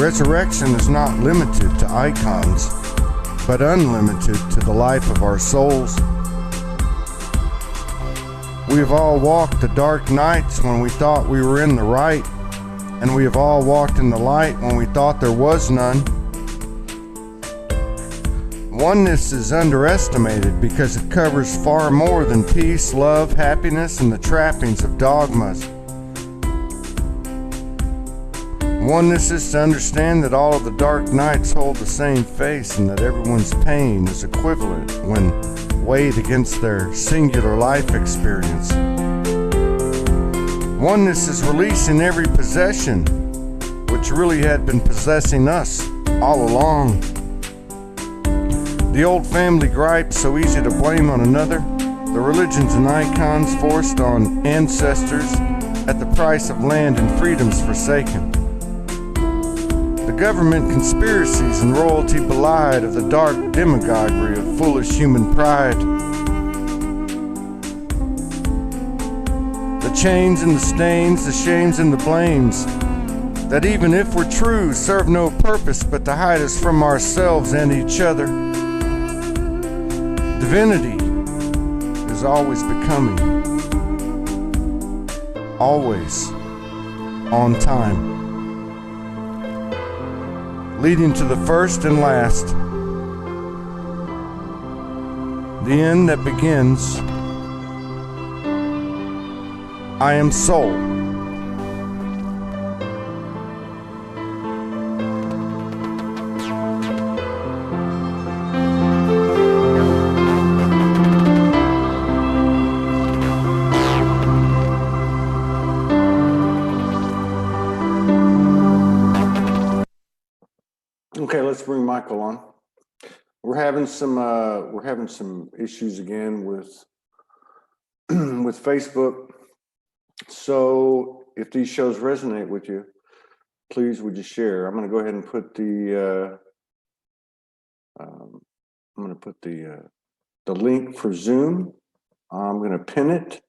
Resurrection is not limited to icons, but unlimited to the life of our souls. We have all walked the dark nights when we thought we were in the right, and we have all walked in the light when we thought there was none. Oneness is underestimated because it covers far more than peace, love, happiness, and the trappings of dogmas. Oneness is to understand that all of the dark nights hold the same face and that everyone's pain is equivalent when weighed against their singular life experience. Oneness is releasing every possession which really had been possessing us all along. The old family gripes so easy to blame on another, the religions and icons forced on ancestors at the price of land and freedoms forsaken. The government conspiracies and royalty belied of the dark demagoguery of foolish human pride. The chains and the stains, the shames and the blames, that even if we're true, serve no purpose but to hide us from ourselves and each other. Divinity is always becoming, always on time, leading to the first and last, the end that begins. I am soul. Okay, let's bring Michael on. We're having some issues again with with Facebook. So if these shows resonate with you, please would you share? I'm going to go ahead and put the the link for Zoom. I'm going to pin it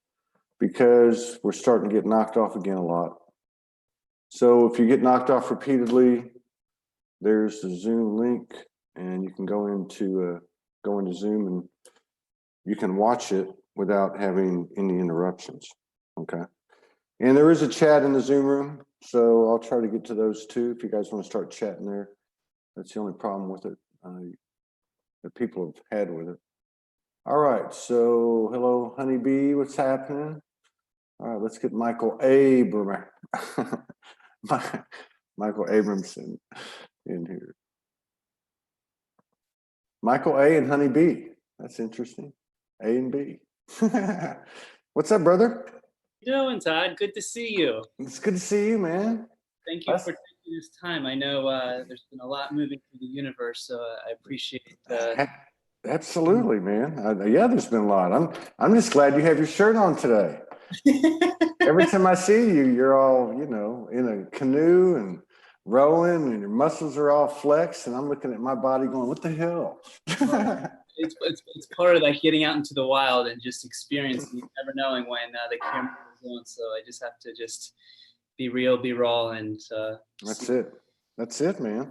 because we're starting to get knocked off again a lot. So if you get knocked off repeatedly, there's the Zoom link, and you can go into Zoom and you can watch it without having any interruptions. Okay. And there is a chat in the Zoom room, so I'll try to get to those too. If you guys want to start chatting there, that's the only problem with it that people have had with it. All right. So hello, Honeybee. What's happening? All right. Let's get Michael Abramson in here. Michael A and Honey B. That's interesting. A and B. What's up, brother? How you doing, Todd? Good to see you. It's good to see you, man. Thank you for taking this time. I know there's been a lot moving through the universe, so I appreciate Absolutely, man. Yeah, there's been a lot. I'm just glad you have your shirt on today. Every time I see you, you're all, in a canoe and rowing, and your muscles are all flexed, and I'm looking at my body going, what the hell? It's part of like getting out into the wild and just experiencing, never knowing when the camera is on. So I just have to just be real, be raw, and That's it, man.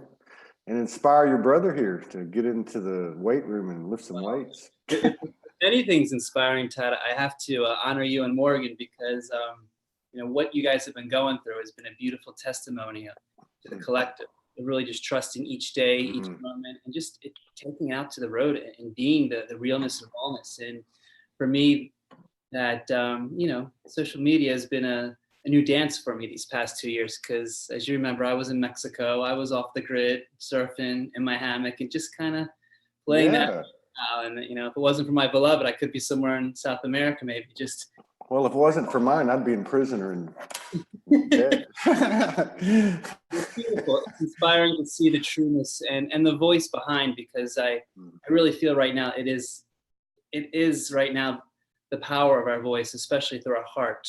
And inspire your brother here to get into the weight room and lift some weights. If anything's inspiring, Todd, I have to honor you and Morgan because what you guys have been going through has been a beautiful testimony to the collective. Really just trusting each day, each moment, and just taking it out to the road and being the realness of allness. And for me, that social media has been a new dance for me these past 2 years, because as you remember, I was in Mexico, I was off the grid, surfing in my hammock and just kind of playing that out. And if it wasn't for my beloved, I could be somewhere in South America, maybe just. Well, if it wasn't for mine, I'd be in prison or in dead. It's beautiful. It's inspiring to see the trueness and the voice behind, because I really feel right now it is right now the power of our voice, especially through our heart,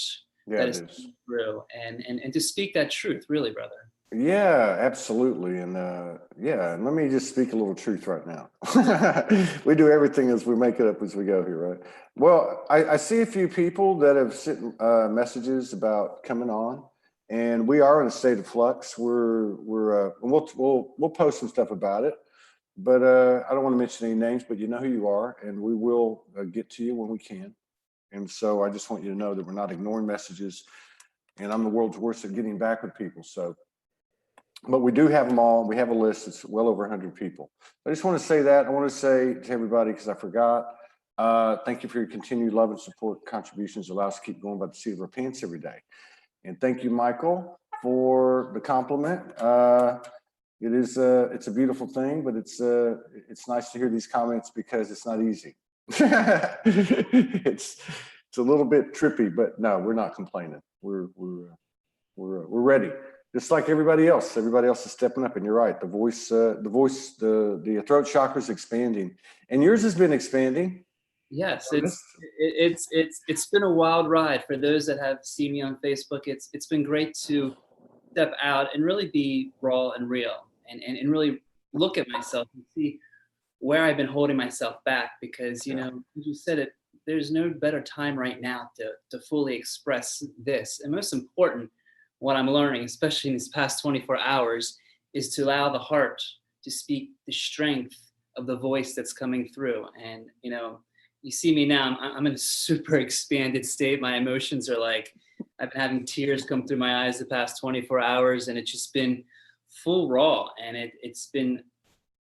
that is through and to speak that truth, really, brother. Yeah, absolutely. And and let me just speak a little truth right now. We do everything as we make it up as we go here, right? Well, I see a few people that have sent messages about coming on, and we are in a state of flux. We'll post some stuff about it, but I don't want to mention any names, but you know who you are, and we will get to you when we can. And so I just want you to know that we're not ignoring messages, and I'm the world's worst at getting back with people. So, but we do have them all. We have a list. It's well over 100 people. I just want to say that. I want to say to everybody, because I forgot, thank you for your continued love and support. Contributions allow us to keep going by the seat of our pants every day. And thank you, Michael, for the compliment. It's a beautiful thing, but it's nice to hear these comments because it's not easy. It's a little bit trippy, but no, we're not complaining. We're ready. Just like everybody else. Everybody else is stepping up, and you're right. The throat chakra is expanding, and yours has been expanding. Yes, it's been a wild ride. For those that have seen me on Facebook, it's been great to step out and really be raw and real, and really look at myself and see where I've been holding myself back. Because, you know, as you said it, there's no better time right now to fully express this. And most important, what I'm learning, especially in these past 24 hours, is to allow the heart to speak the strength of the voice that's coming through. And, you know, you see me now, I'm in a super expanded state. My emotions are like, I've been having tears come through my eyes the past 24 hours, and it's just been full raw. And it's been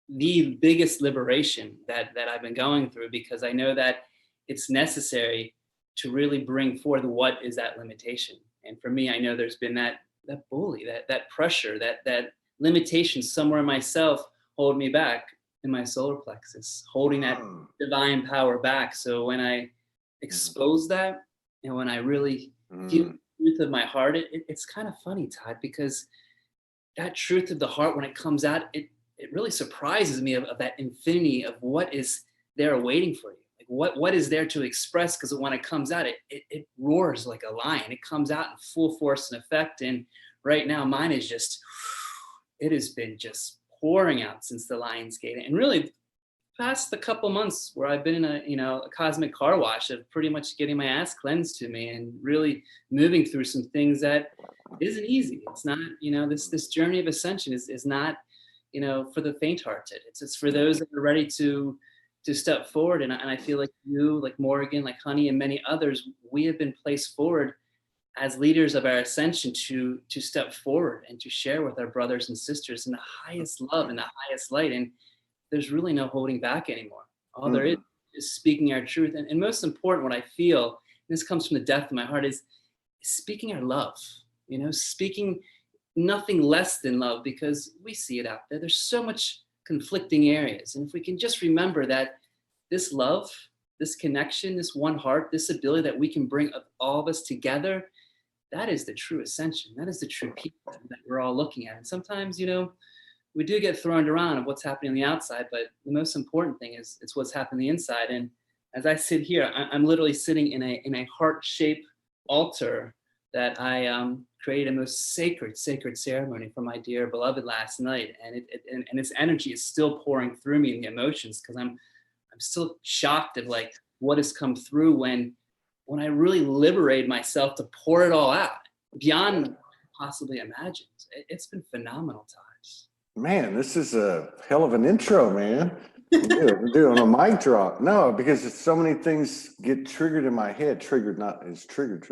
the biggest liberation that I've been going through, because I know that it's necessary to really bring forth what is that limitation. And for me, I know there's been that bully, that pressure, that limitation somewhere in myself holding me back in my solar plexus, holding that divine power back. So when I expose that, and when I really feel the truth of my heart, it's kind of funny, Todd, because that truth of the heart, when it comes out, it really surprises me of that infinity of what is there waiting for you. Like what is there to express? Because when it comes out, it roars like a lion. It comes out in full force and effect. And right now, mine is just, it has been just pouring out since the Lion's Gate. And really, past the couple months where I've been in a cosmic car wash of pretty much getting my ass cleansed to me and really moving through some things that isn't easy. It's not, this journey of ascension is not, for the faint-hearted. It's for those that are ready to step forward. And I feel like you, like Morgan, like Honey, and many others, we have been placed forward as leaders of our ascension to step forward and to share with our brothers and sisters in the highest love and the highest light. And there's really no holding back anymore. All there is speaking our truth. And most important, what I feel, and this comes from the depth of my heart, is speaking our love, speaking nothing less than love, because we see it out there. There's so much conflicting areas. And if we can just remember that this love, this connection, this one heart, this ability that we can bring all of us together, that is the true ascension. That is the true people that we're all looking at. And sometimes, we do get thrown around of what's happening on the outside, but the most important thing is it's what's happening on the inside. And as I sit here, I'm literally sitting in a heart-shaped altar that I created a most sacred ceremony for my dear beloved last night. And and its energy is still pouring through me in the emotions, because I'm still shocked of like what has come through when I really liberate myself to pour it all out beyond possibly imagined. It's been phenomenal, Todd. Man, this is a hell of an intro, man. We're doing a mic drop. No, because it's so many things get triggered in my head. Triggered, not as triggered,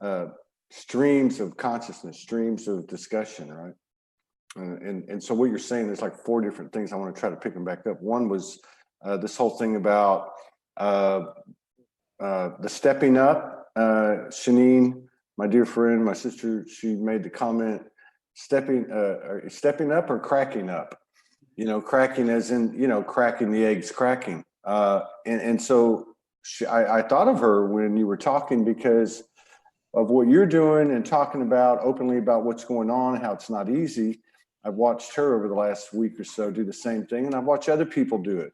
but streams of consciousness, streams of discussion, right? And so what you're saying, there's like 4 different things. I want to try to pick them back up. One was this whole thing about the stepping up. Shanine, my dear friend, my sister, she made the comment, stepping up or cracking up, cracking as in, cracking the eggs, cracking. And so I thought of her when you were talking, because of what you're doing and talking about openly about what's going on, how it's not easy. I've watched her over the last week or so do the same thing, and I've watched other people do it.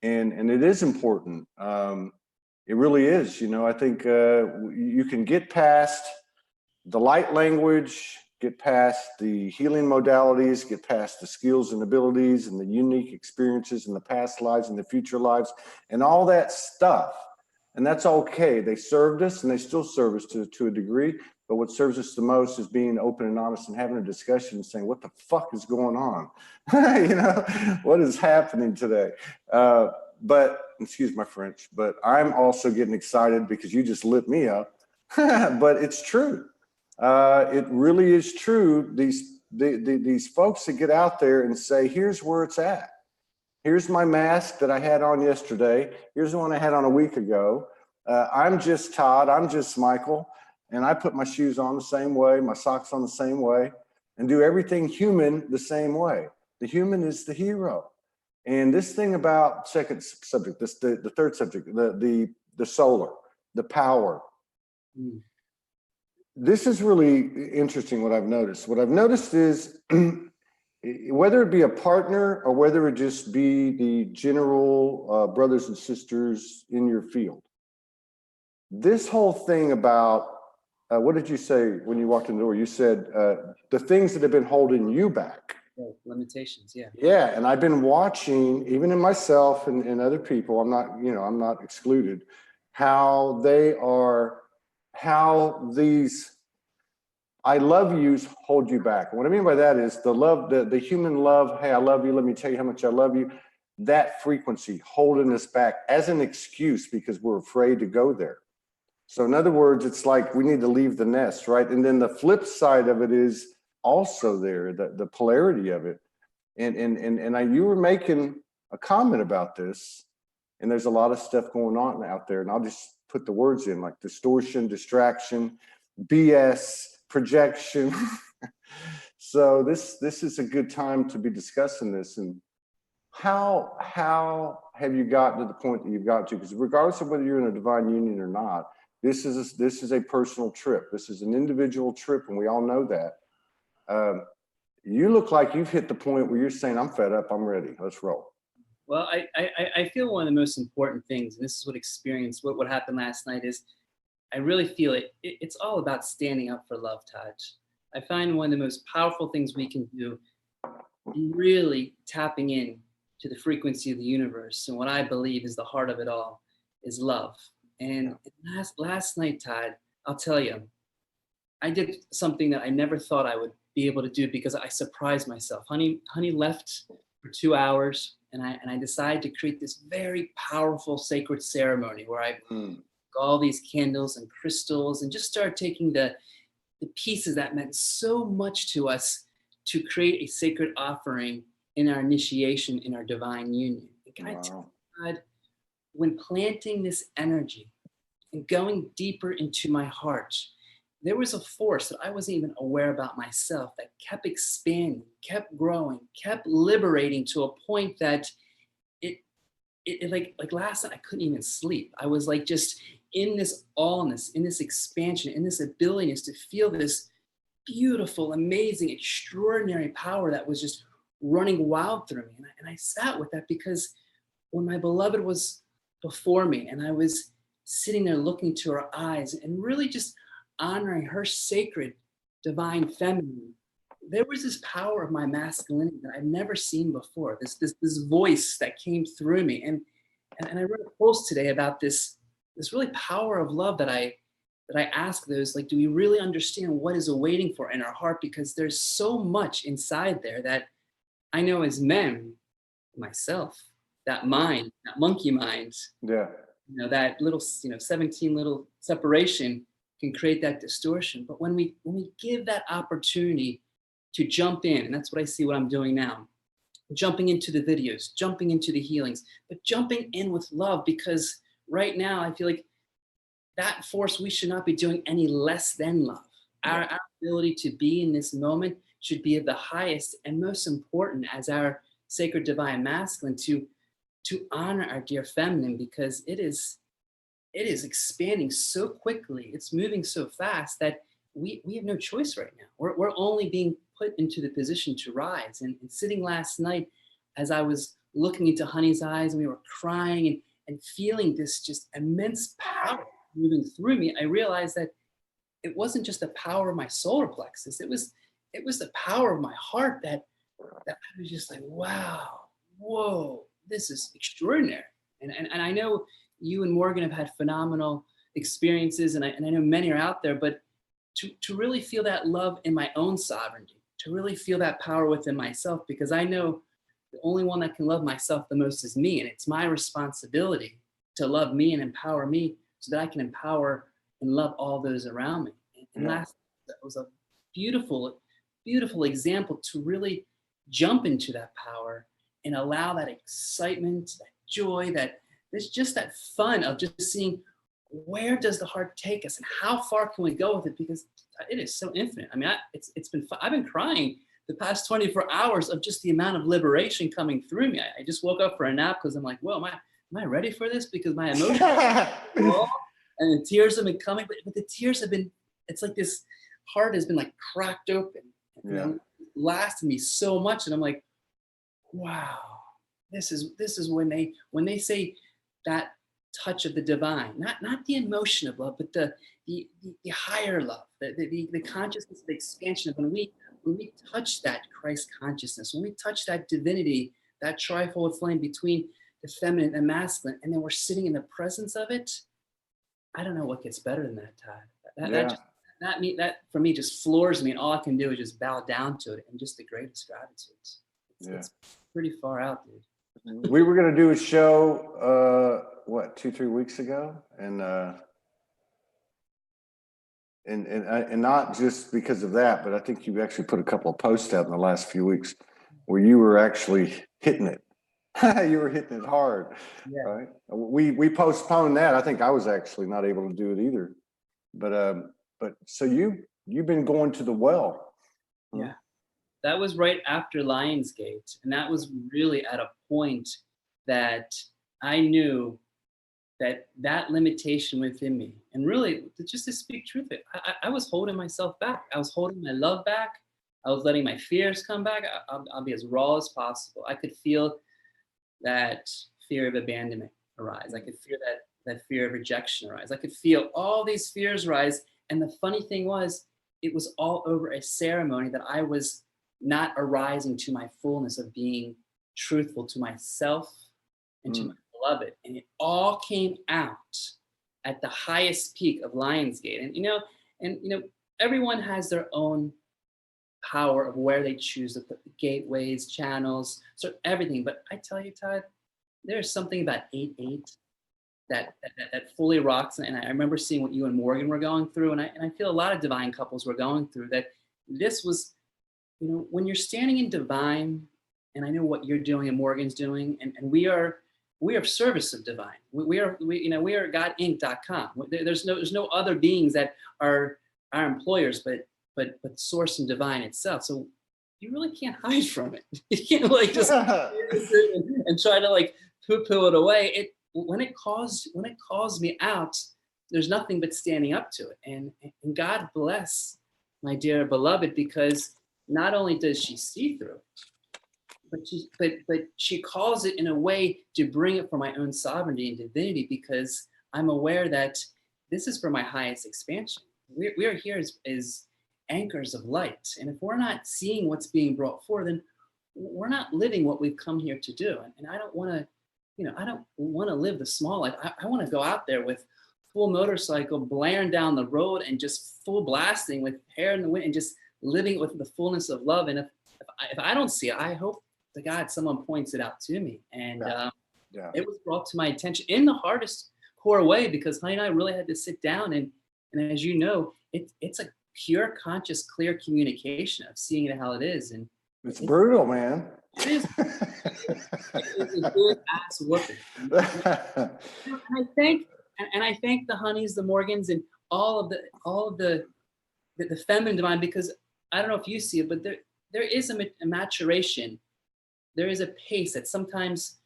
And it is important. It really is. I think you can get past the light language, get past the healing modalities, get past the skills and abilities and the unique experiences in the past lives and the future lives and all that stuff. And that's okay. They served us and they still serve us to a degree. But what serves us the most is being open and honest and having a discussion and saying, what the fuck is going on? You know, what is happening today? But excuse my French, but I'm also getting excited because you just lit me up. But it's true. It really is true. These folks that get out there and say, here's where it's at. Here's my mask that I had on yesterday. Here's the one I had on a week ago. I'm just Todd. I'm just Michael. And I put my shoes on the same way, my socks on the same way, and do everything human the same way. The human is the hero. And this thing about second subject, the third subject, the solar, the power. Mm. This is really interesting what I've noticed. What I've noticed is whether it be a partner or whether it just be the general brothers and sisters in your field, this whole thing about, what did you say when you walked in the door? You said the things that have been holding you back. Oh, limitations, yeah. Yeah, and I've been watching, even in myself and other people, I'm not excluded, how these I love yous hold you back. What I mean by that is the love, the human love, hey, I love you, let me tell you how much I love you, that frequency holding us back as an excuse because we're afraid to go there. So in other words, it's like we need to leave the nest, right? And then the flip side of it is also there, the polarity of it. And you were making a comment about this, and there's a lot of stuff going on out there, and I'll just put the words in like distortion, distraction, BS, projection. So this is a good time to be discussing this. And how have you gotten to the point that you've got to? Because regardless of whether you're in a divine union or not, this is a personal trip. This is an individual trip, and we all know that. You look like you've hit the point where you're saying, I'm fed up, I'm ready, let's roll. Well, I feel one of the most important things, and this is what happened last night, is I really feel it's all about standing up for love, Todd. I find one of the most powerful things we can do in really tapping in to the frequency of the universe and what I believe is the heart of it all is love. And last night, Todd, I'll tell you, I did something that I never thought I would be able to do because I surprised myself. Honey left for 2 hours, and I decided to create this very powerful sacred ceremony where I all these candles and crystals and just started taking the pieces that meant so much to us to create a sacred offering in our initiation in our divine union. And can I tell you, God, when planting this energy and going deeper into my heart, there was a force that I wasn't even aware about myself that kept expanding, kept growing, kept liberating to a point that it like last night I couldn't even sleep. I was like just in this allness, in this expansion, in this ability to feel this beautiful, amazing, extraordinary power that was just running wild through me. And I sat with that because when my beloved was before me and I was sitting there looking to her eyes and really just honoring her sacred divine feminine, there was this power of my masculinity that I've never seen before. This voice that came through me, and I wrote a post today about this really power of love that I ask those, like, do we really understand what is awaiting for in our heart? Because there's so much inside there that I know as men, myself, that mind, that monkey mind, that little 17 little separation can create that distortion. But when we give that opportunity to jump in, and that's what I see what I'm doing now, jumping into the videos, jumping into the healings, but jumping in with love, because right now I feel like that force we should not be doing any less than love. Our ability to be in this moment should be of the highest and most important as our sacred divine masculine to honor our dear feminine, because it is expanding so quickly, it's moving so fast that we have no choice right now. We're only being put into the position to rise. And sitting last night, as I was looking into Honey's eyes and we were crying and feeling this just immense power moving through me, I realized that it wasn't just the power of my solar plexus. It was the power of my heart that I was just like, wow, whoa, this is extraordinary. And I know you and Morgan have had phenomenal experiences, and I know many are out there, but to really feel that love in my own sovereignty, to really feel that power within myself, because I know the only one that can love myself the most is me. And it's my responsibility to love me and empower me so that I can empower and love all those around me. And last, that was a beautiful, beautiful example to really jump into that power and allow that excitement, that joy, that there's just that fun of just seeing where does the heart take us and how far can we go with it, because it is so infinite. I mean, I've been crying the past 24 hours of just the amount of liberation coming through me. I just woke up for a nap because I'm like, well, am I ready for this? Because my emotions are raw and the tears have been coming, but the tears have been, it's like this heart has been like cracked open, you know, lasted me so much. And I'm like, wow, this is when they say that touch of the divine, not the emotion of love, but the higher love, the consciousness, the expansion of when we touch that Christ consciousness, when we touch that divinity, that trifold flame between the feminine and masculine, and then we're sitting in the presence of it. I don't know what gets better than that, Todd. That for me just floors me, and all I can do is just bow down to it and just the greatest gratitude. It's pretty far out, dude. We were going to do a show, 2-3 weeks ago, and not just because of that, but I think you actually put a couple of posts out in the last few weeks where you were actually hitting it. You were hitting it hard, right? We postponed that. I think I was actually not able to do it either. But so you've been going to the well. Yeah. That was right after Lionsgate. And that was really at a point that I knew that limitation within me. And really, just to speak truth, I was holding myself back. I was holding my love back. I was letting my fears come back. I'll be as raw as possible. I could feel that fear of abandonment arise. I could feel that fear of rejection arise. I could feel all these fears rise. And the funny thing was, it was all over a ceremony that I was not arising to my fullness of being truthful to myself and to my beloved. And it all came out at the highest peak of Lionsgate. And everyone has their own power of where they choose to put the gateways, channels, so everything. But I tell you, Todd, there's something about 8-8 that fully rocks. And I remember seeing what you and Morgan were going through, and I feel a lot of divine couples were going through that. This was, when you're standing in divine, and I know what you're doing and Morgan's doing, and we are service of divine. We are godinc.com. There's no other beings that are our employers, but source and divine itself. So you really can't hide from it. You can't just and try to poo-poo it away. When it calls me out, there's nothing but standing up to it. And God bless my dear beloved, because not only does she see through, but she calls it in a way to bring it for my own sovereignty and divinity, because I'm aware that this is for my highest expansion. We are here as anchors of light. And if we're not seeing what's being brought forward, then we're not living what we've come here to do. And I don't want to, live the small life. I want to go out there with full motorcycle, blaring down the road and just full blasting with hair in the wind and just living with the fullness of love. And if I don't see it, I hope to God someone points it out to me. And it was brought to my attention in the hardest core way, because honey and I really had to sit down and as you know, it's a pure, conscious, clear communication of seeing it how it is. And it's brutal, man. It is. It's a good ass whooping. And I thank the Honeys, the Morgans, and all of the feminine divine, because I don't know if you see it, but there is a maturation. There is a pace that sometimes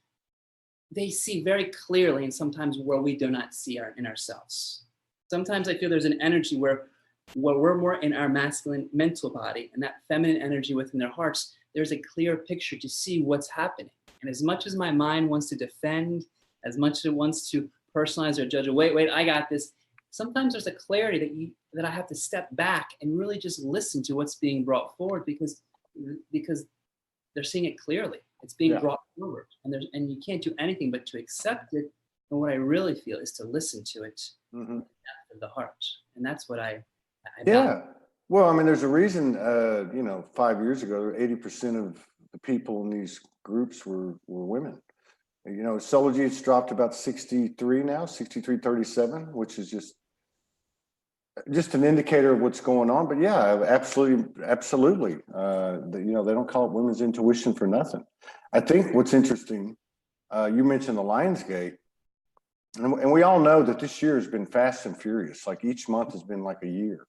they see very clearly, and sometimes where we do not see in ourselves. Sometimes I feel there's an energy where we're more in our masculine mental body, and that feminine energy within their hearts, there's a clear picture to see what's happening. And as much as my mind wants to defend, as much as it wants to personalize or judge, wait, I got this. Sometimes there's a clarity that I have to step back and really just listen to what's being brought forward, because they're seeing it clearly. It's being brought forward, and you can't do anything but to accept it And what I really feel is to listen to it Mm-hmm. with the depth of the heart. And that's what I Yeah. Well, I mean, there's a reason, 5 years ago, 80% of the people in these groups were women. Soulogy, it's dropped about 63 now, 63-37, which is just an indicator of what's going on. But yeah, absolutely. They don't call it women's intuition for nothing. I think what's interesting, you mentioned the Lionsgate, and we all know that this year has been fast and furious. Like each month has been like a year.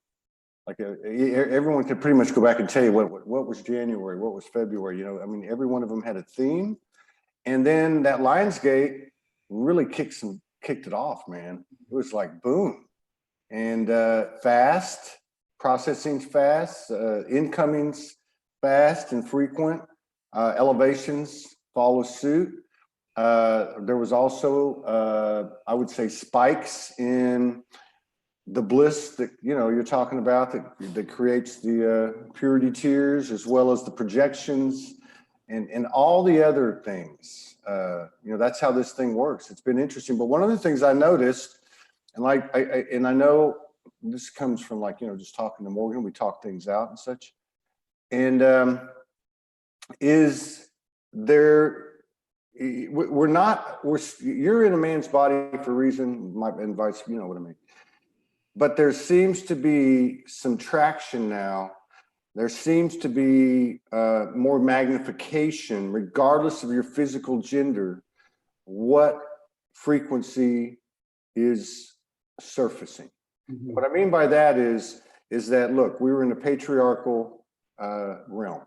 Like everyone could pretty much go back and tell you what was January, what was February. I mean, every one of them had a theme, and then that Lionsgate really kicked it off, man. It was like boom, and fast, processing's fast, incoming's fast and frequent, elevations follow suit. There was also, I would say, spikes in the bliss that you're talking about that creates the purity tears, as well as the projections and all the other things. That's how this thing works. It's been interesting. But one of the things I noticed, and I know this comes from just talking to Morgan, we talk things out and such, and is there. You're in a man's body for a reason, and vice, you know what I mean. But there seems to be some traction now. There seems to be more magnification, regardless of your physical gender, what frequency is surfacing. Mm-hmm. What I mean by that is that, look, we were in a patriarchal realm.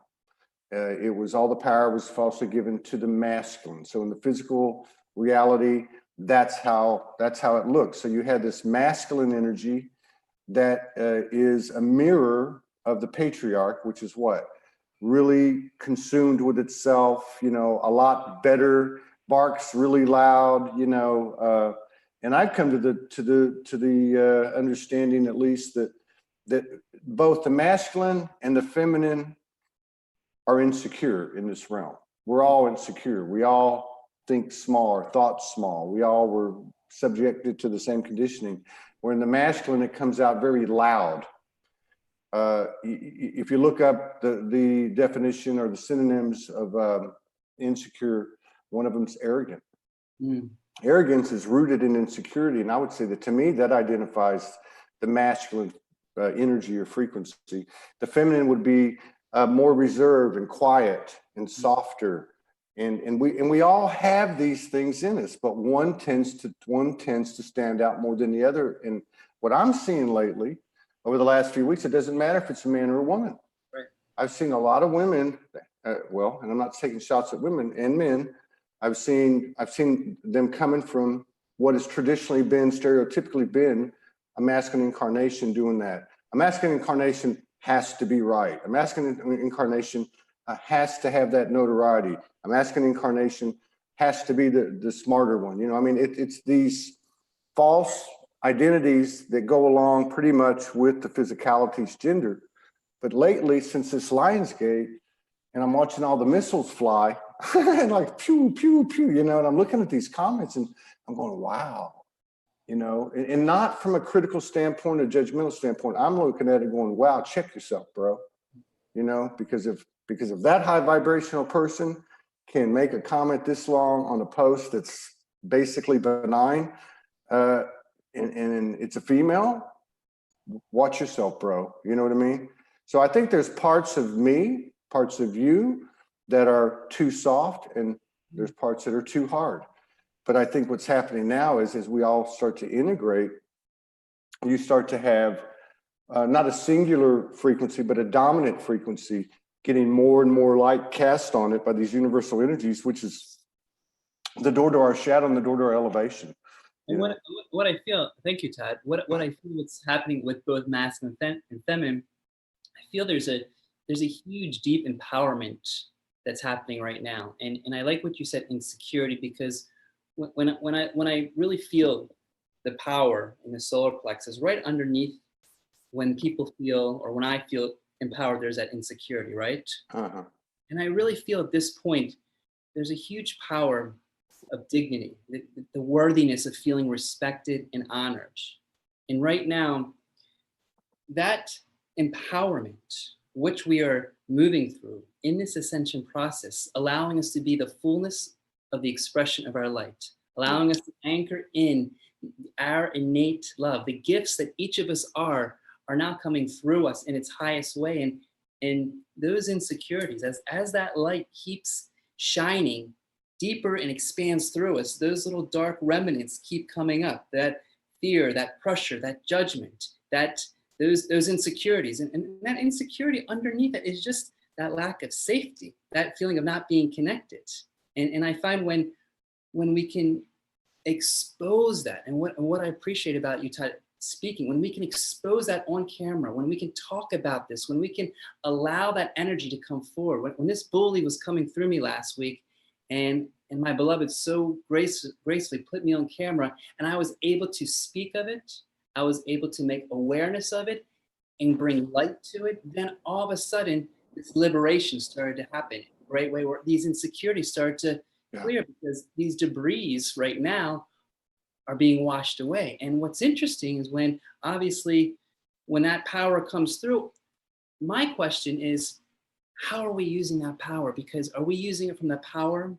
It was all the power was falsely given to the masculine. So in the physical reality, that's how it looks. So you had this masculine energy that is a mirror of the patriarch, which is what? Really consumed with itself, a lot better, barks really loud, and I've come to the understanding, at least, that both the masculine and the feminine are insecure in this realm. We're all insecure. We all think small or thought small. We all were subjected to the same conditioning. Where in the masculine, it comes out very loud. If you look up the definition or the synonyms of insecure, one of them's arrogant. Mm. Arrogance is rooted in insecurity. And I would say that, to me, that identifies the masculine energy or frequency. The feminine would be more reserved and quiet and softer. And we all have these things in us, but one tends to stand out more than the other. And what I'm seeing lately, over the last few weeks, it doesn't matter if it's a man or a woman. Right. I've seen a lot of women, and I'm not taking shots at women and men. I've seen them coming from what has traditionally been, stereotypically been, a masculine incarnation doing that. A masculine incarnation has to be right. A masculine incarnation has to have that notoriety. A masculine incarnation has to be the smarter one. It's these false identities that go along pretty much with the physicality's gender. But lately, since this Lionsgate, and I'm watching all the missiles fly, and like pew, pew, pew, and I'm looking at these comments and I'm going, wow, and not from a critical standpoint, a judgmental standpoint. I'm looking at it going, wow, check yourself, bro. Because if that high vibrational person can make a comment this long on a post that's basically benign, and it's a female, watch yourself, bro. You know what I mean? So I think there's parts of me, parts of you that are too soft, and there's parts that are too hard. But I think what's happening now is as we all start to integrate, you start to have not a singular frequency, but a dominant frequency, getting more and more light cast on it by these universal energies, which is the door to our shadow and the door to our elevation. And what I feel, thank you, Todd. What I feel what's happening with both masculine and feminine, I feel there's a huge, deep empowerment that's happening right now. And I like what you said, insecurity, because when I really feel the power in the solar plexus, right underneath, when people feel, or when I feel empowered, there's that insecurity, right? Uh-huh. And I really feel at this point, there's a huge power of dignity, the worthiness of feeling respected and honored. And right now, that empowerment, which we are moving through in this ascension process, allowing us to be the fullness of the expression of our light, allowing us to anchor in our innate love, the gifts that each of us are now coming through us in its highest way. And those insecurities, as that light keeps shining deeper and expands through us, those little dark remnants keep coming up, that fear, that pressure, that judgment, that those insecurities. And that insecurity underneath it is just that lack of safety, that feeling of not being connected. And I find when we can expose that, and what I appreciate about you, Todd, speaking, when we can expose that on camera, when we can talk about this, when we can allow that energy to come forward. When this bully was coming through me last week, and my beloved so gracefully put me on camera, and I was able to speak of it, I was able to make awareness of it and bring light to it, then all of a sudden this liberation started to happen in a great way, where these insecurities started to clear, because these debris right now are being washed away. And what's interesting is when that power comes through, my question is, how are we using that power? Because are we using it from the power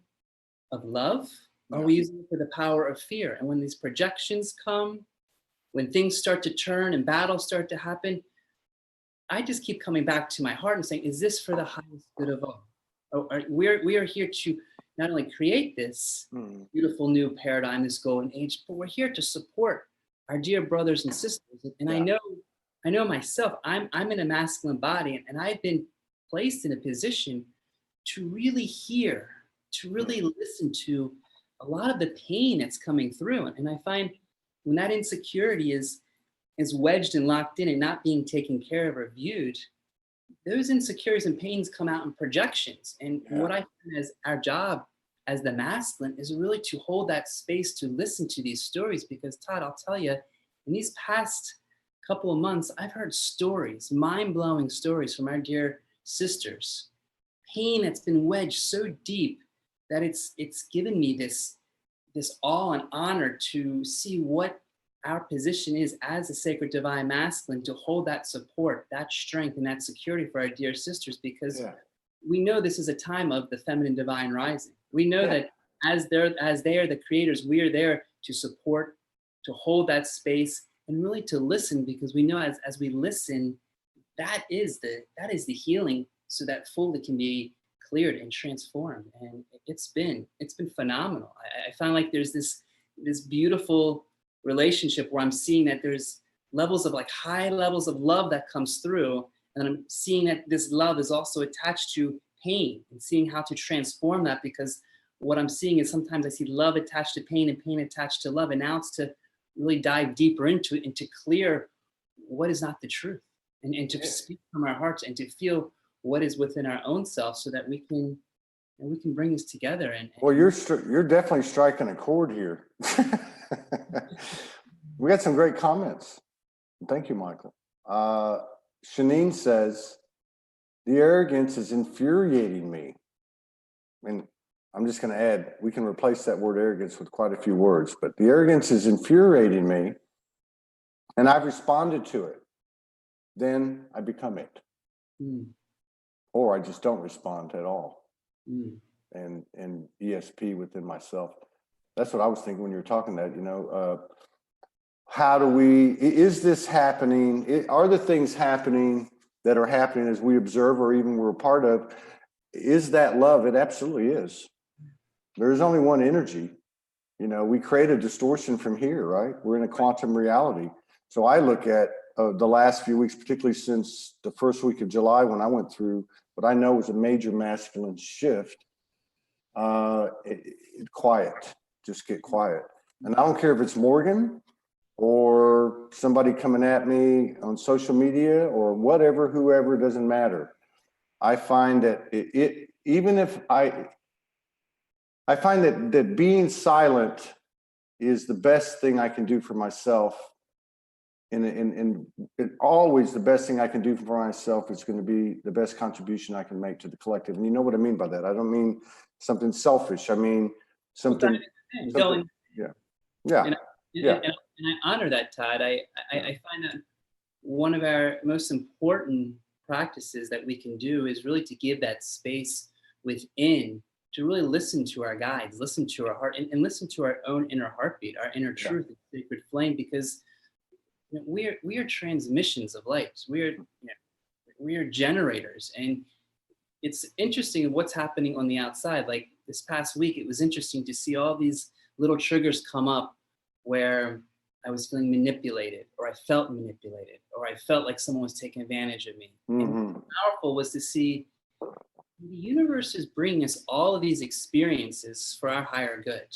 of love? Or are we using it for the power of fear? And when these projections come, when things start to turn and battles start to happen, I just keep coming back to my heart and saying, is this for the highest good of all? We are here to not only create this beautiful new paradigm, this golden age, but we're here to support our dear brothers and sisters. And I know myself, I'm in a masculine body, and I've been placed in a position to really hear, to really listen to a lot of the pain that's coming through. And I find when that insecurity is wedged and locked in and not being taken care of or viewed, those insecurities and pains come out in projections. And what I find as our job as the masculine is really to hold that space to listen to these stories. Because Todd, I'll tell you, in these past couple of months, I've heard stories, mind-blowing stories from our dear sisters, pain that's been wedged so deep that it's given me this awe and honor to see what our position is as a sacred divine masculine, to hold that support, that strength, and that security for our dear sisters, because we know this is a time of the feminine divine rising. We know that as they are the creators, we are there to support, to hold that space, and really to listen, because we know as we listen, that is the healing, so that fully can be cleared and transformed. And it's been phenomenal. I find like there's this beautiful relationship where I'm seeing that there's levels of high levels of love that comes through, and I'm seeing that this love is also attached to pain, and seeing how to transform that, because what I'm seeing is sometimes I see love attached to pain and pain attached to love, and now it's to really dive deeper into it and to clear what is not the truth, and to speak from our hearts and to feel what is within our own self, so that we can bring this together. And well, you're definitely striking a chord here. We got some great comments. Thank you, Michael. Shanine says, the arrogance is infuriating me. And I'm just going to add, we can replace that word arrogance with quite a few words, but the arrogance is infuriating me, and I've responded to it. Then I become it. Or I just don't respond at all. And ESP within myself. That's what I was thinking when you were talking that, how do is this happening? Are the things happening that are happening as we observe or even we're a part of? Is that love? It absolutely is. There is only one energy. We create a distortion from here, right? We're in a quantum reality. So I look at the last few weeks, particularly since the first week of July, when I went through what I know was a major masculine shift. Quiet, just get quiet. And I don't care if it's Morgan or somebody coming at me on social media or whatever, whoever, doesn't matter. I find that even if I find that being silent is the best thing I can do for myself. And always the best thing I can do for myself is going to be the best contribution I can make to the collective. And you know what I mean by that. I don't mean something selfish. I mean, something, And something, going, yeah, yeah, and, yeah, and I honor that, Todd. I find that one of our most important practices that we can do is really to give that space within to really listen to our guides, listen to our heart, and listen to our own inner heartbeat, our inner yeah, truth, and sacred flame, because we are transmissions of light. We are generators, and it's interesting what's happening on the outside. Like this past week, it was interesting to see all these little triggers come up where I was feeling manipulated, or I felt manipulated, or I felt like someone was taking advantage of me. And mm-hmm, what's powerful was to see the universe is bringing us all of these experiences for our higher good.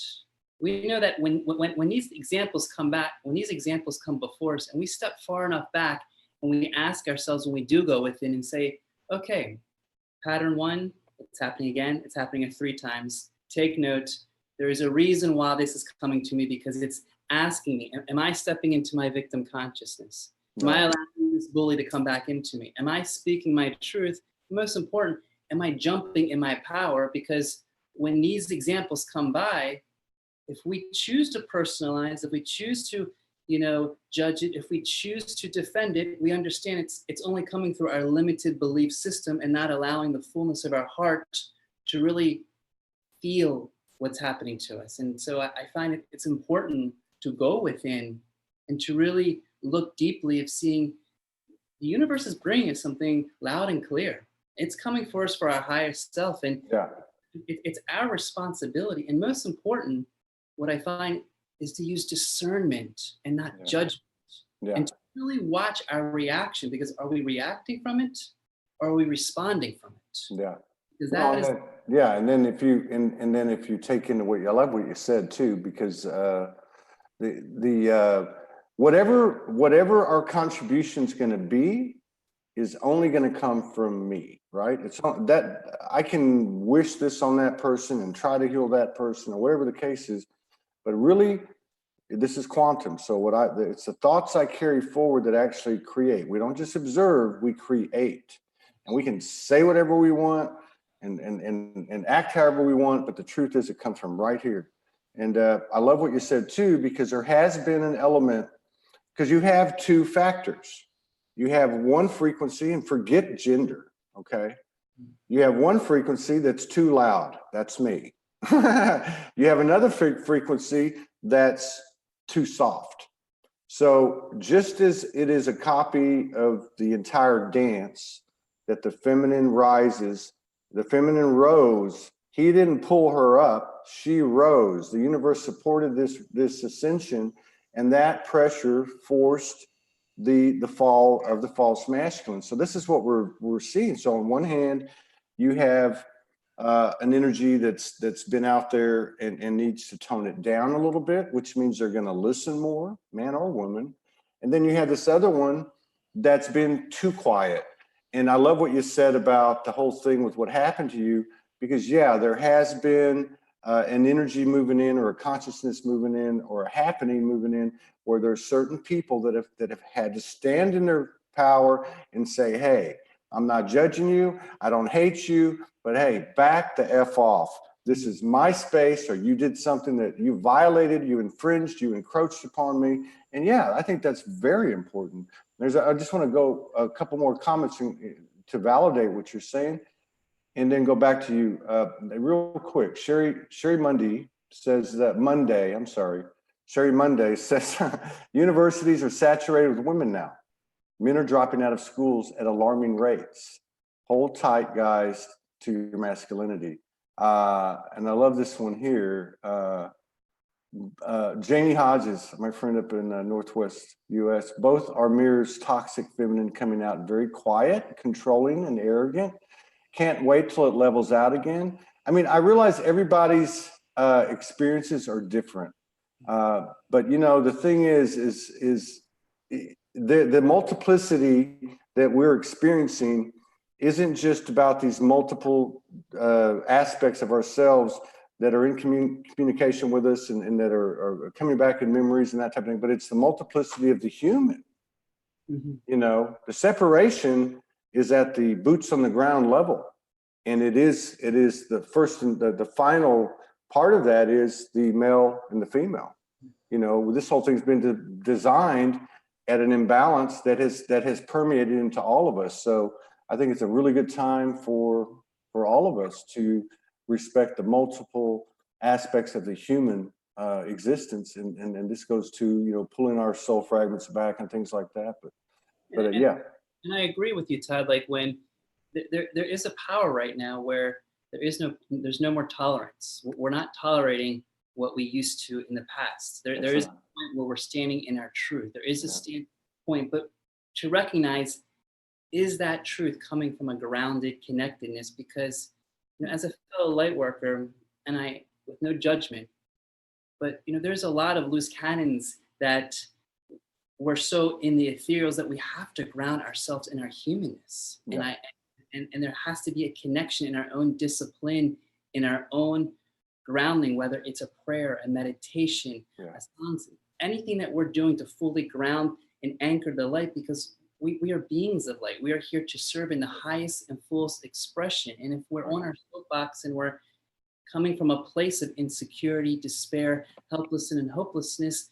We know that when these examples come back, when these examples come before us, and we step far enough back, and we ask ourselves when we do go within and say, okay, pattern one, it's happening again, it's happening 3 times. Take note, there is a reason why this is coming to me, because it's asking me, am I stepping into my victim consciousness? Am I right, allowing this bully to come back into me? Am I speaking my truth? Most important, am I jumping in my power? Because when these examples come by, if we choose to personalize, if we choose to, judge it, if we choose to defend it, we understand it's only coming through our limited belief system and not allowing the fullness of our heart to really feel what's happening to us. And so I find it's important to go within and to really look deeply of seeing the universe is bringing us something loud and clear. It's coming for us for our highest self. And yeah, it's our responsibility. And most important, what I find is to use discernment and not yeah, judgment, yeah, and to really watch our reaction, because are we reacting from it, or are we responding from it? yeah. Because No, that is, yeah, and then if you and then if you take into what I love what you said too, because the whatever our contribution's going to be is only going to come from me, right? It's not that I can wish this on that person and try to heal that person or whatever the case is, but really this is quantum. So it's the thoughts I carry forward that actually create. We don't just observe, we create. And we can say whatever we want and act however we want, but the truth is it comes from right here. And I love what you said too, because there has been an element, because you have 2 factors. You have one frequency, and forget gender, okay? You have one frequency that's too loud, that's me. You have another frequency that's too soft. So just as it is a copy of the entire dance, that the feminine rises, the feminine rose, he didn't pull her up, she rose. The universe supported this ascension, and that pressure forced the fall of the false masculine. So this is what we're seeing. So on one hand, you have an energy that's been out there and needs to tone it down a little bit, which means they're going to listen more, man or woman. And then you have this other one that's been too quiet. And I love what you said about the whole thing with what happened to you, because yeah, there has been an energy moving in, or a consciousness moving in, or a happening moving in, where there's certain people that have had to stand in their power and say, hey, I'm not judging you, I don't hate you, but hey, back the F off. This is my space, or you did something that you violated, you infringed, you encroached upon me. And yeah, I think that's very important. I just want to go a couple more comments to validate what you're saying, and then go back to you real quick. Sherry Mundy says that Sherry Monday says universities are saturated with women now. Men are dropping out of schools at alarming rates. Hold tight, guys, to your masculinity. And I love this one here. Janie Hodges, my friend up in Northwest US, both are mirrors, toxic feminine coming out very quiet, controlling, and arrogant. Can't wait till it levels out again. I mean, I realize everybody's experiences are different. But the thing is the multiplicity that we're experiencing isn't just about these multiple aspects of ourselves that are in communication with us and that are coming back in memories and that type of thing, but it's the multiplicity of the human. mm-hmm. The separation is at the boots on the ground level, and it is the first and the final part of that is the male and the female. You know, this whole thing's been designed at an imbalance that has permeated into all of us. So I think it's a really good time for all of us to respect the multiple aspects of the human existence, and this goes to, you know, pulling our soul fragments back and things like that. But yeah. And I agree with you, Todd. Like when there is a power right now where there's no more tolerance. We're not tolerating what we used to in the past. There is a point where we're standing in our truth. There is a standpoint, but to recognize, is that truth coming from a grounded connectedness? Because, you know, as a fellow light worker, and I, with no judgment, but, you know, there's a lot of loose cannons that we're so in the ethereals that we have to ground ourselves in our humanness. Yeah. And there has to be a connection in our own discipline, in our own grounding, whether it's a prayer, a meditation, a silence, anything that we're doing to fully ground and anchor the light, because we are beings of light. We are here to serve in the highest and fullest expression. And if we're on our soapbox and we're coming from a place of insecurity, despair, helplessness, and hopelessness,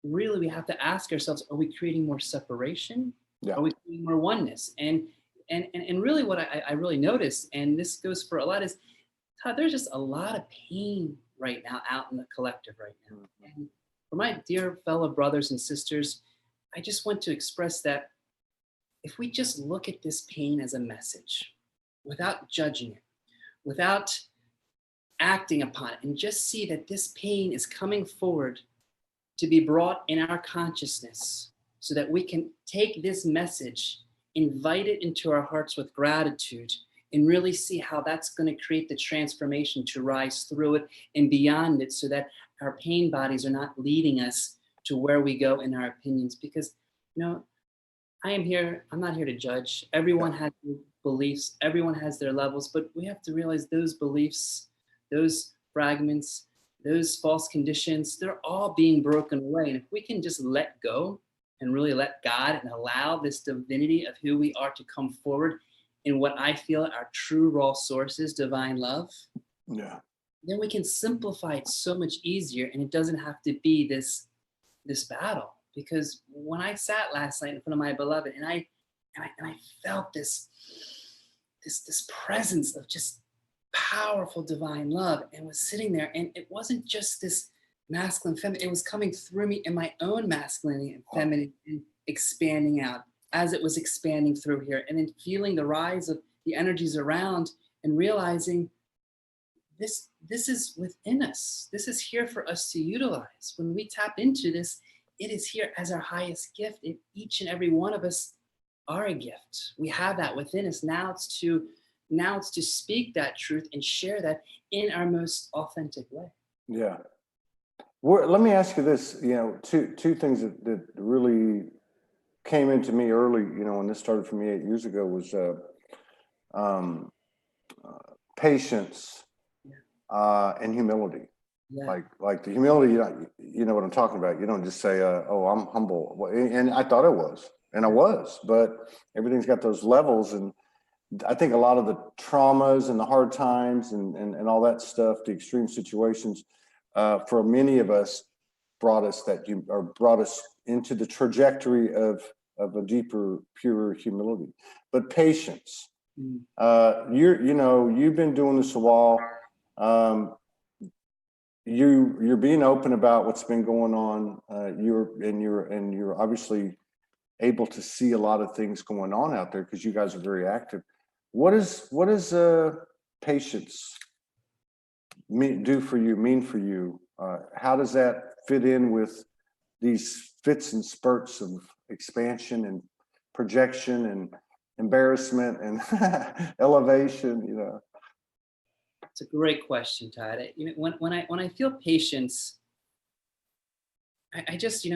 really we have to ask ourselves, are we creating more separation? Are we creating more oneness? And really what I really noticed, and this goes for a lot, is, Todd, there's just a lot of pain right now out in the collective right now. And for my dear fellow brothers and sisters, I just want to express that if we just look at this pain as a message, without judging it, without acting upon it, and just see that this pain is coming forward to be brought in our consciousness so that we can take this message, invite it into our hearts with gratitude, and really see how that's going to create the transformation to rise through it and beyond it, so that our pain bodies are not leading us to where we go in our opinions. Because, you know, I'm not here to judge. Everyone has their beliefs, everyone has their levels, but we have to realize those beliefs, those fragments, those false conditions, they're all being broken away. And if we can just let go and really let God and allow this divinity of who we are to come forward in what I feel our true raw source is, divine love, then we can simplify it so much easier, and it doesn't have to be this battle. Because when I sat last night in front of my beloved, and I felt this presence of just powerful divine love, and was sitting there, and it wasn't just this masculine feminine, it was coming through me in my own masculinity and feminine, and expanding out as it was expanding through here, and then feeling the rise of the energies around, and realizing this is within us. This is here for us to utilize. When we tap into this, it is here as our highest gift. And each and every one of us are a gift. We have that within us. Now it's to speak that truth and share that in our most authentic way. Yeah. Let me ask you this, you know, two things that really came into me early, you know, when this started for me 8 years ago, was patience and humility. Like the humility, you know what I'm talking about. You don't just say, oh, I'm humble. And I thought I was, and I was, but everything's got those levels. And I think a lot of the traumas and the hard times and all that stuff, the extreme situations, for many of us brought us into the trajectory of a deeper, purer humility. But patience, you've been doing this a while. You're being open about what's been going on. You're obviously able to see a lot of things going on out there because you guys are very active. What is patience mean for you? How does that fit in with these fits and spurts of expansion and projection and embarrassment and elevation? You know. It's a great question, Todd. You know, when I feel patience, I just,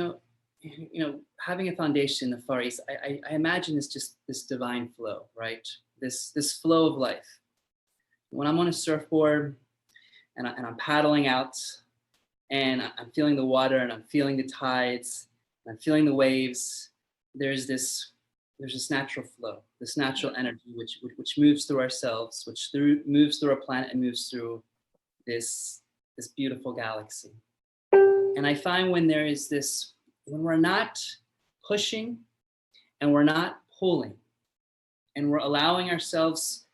having a foundation in the Far East, I imagine it's just this divine flow, right? This flow of life. When I'm on a surfboard and I'm paddling out, and I'm feeling the water, and I'm feeling the tides, and I'm feeling the waves, there's this natural flow, this natural energy which moves through ourselves, which moves through our planet and moves through this beautiful galaxy. And I find when we're not pushing and we're not pulling, and we're allowing ourselves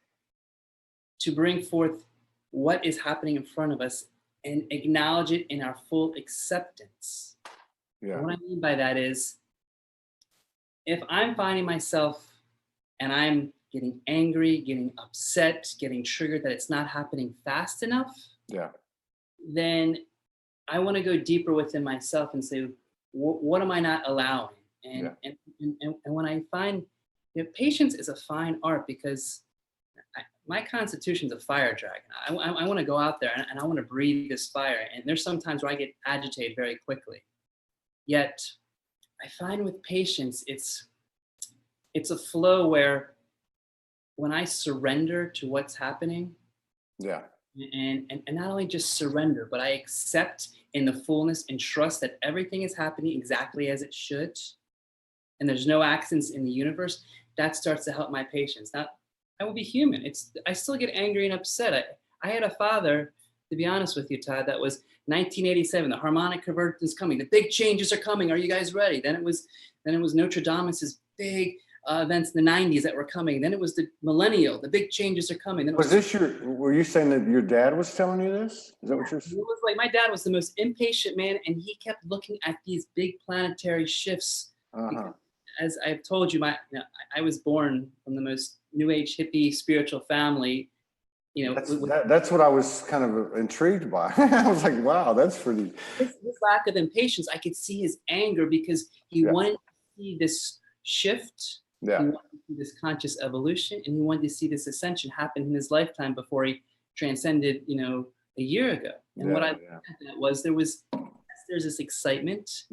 to bring forth what is happening in front of us and acknowledge it in our full acceptance. Yeah. And what I mean by that is, if I'm finding myself and I'm getting angry, getting upset, getting triggered that it's not happening fast enough, Yeah. then I want to go deeper within myself and say, what am I not allowing? And, Yeah. and when I find, patience is a fine art, because my constitution's a fire dragon. I want to go out there and I want to breathe this fire. And there's some times where I get agitated very quickly. Yet I find with patience, it's a flow where when I surrender to what's happening, Yeah. and not only just surrender, but I accept in the fullness and trust that everything is happening exactly as it should, and there's no accidents in the universe, that starts to help my patience. Now, I will be human. I still get angry and upset. I had a father, to be honest with you, Todd, that was 1987. The harmonic convergence coming. The big changes are coming. Are you guys ready? Then it was Notre Dame's big events in the 90s that were coming. Then it was the millennial. The big changes are coming. Then Were you saying that your dad was telling you this? Is that what you're saying? It was like my dad was the most impatient man, and he kept looking at these big planetary shifts. Uh-huh. As I've told you, I was born from the most new age hippie spiritual family. That's what I was kind of intrigued by. I was like, wow, that's pretty. His lack of impatience, I could see his anger, because he wanted to see this shift. Yeah. He wanted to see this conscious evolution, and he wanted to see this ascension happen in his lifetime before he transcended, a year ago. And what I looked at that was there's this excitement,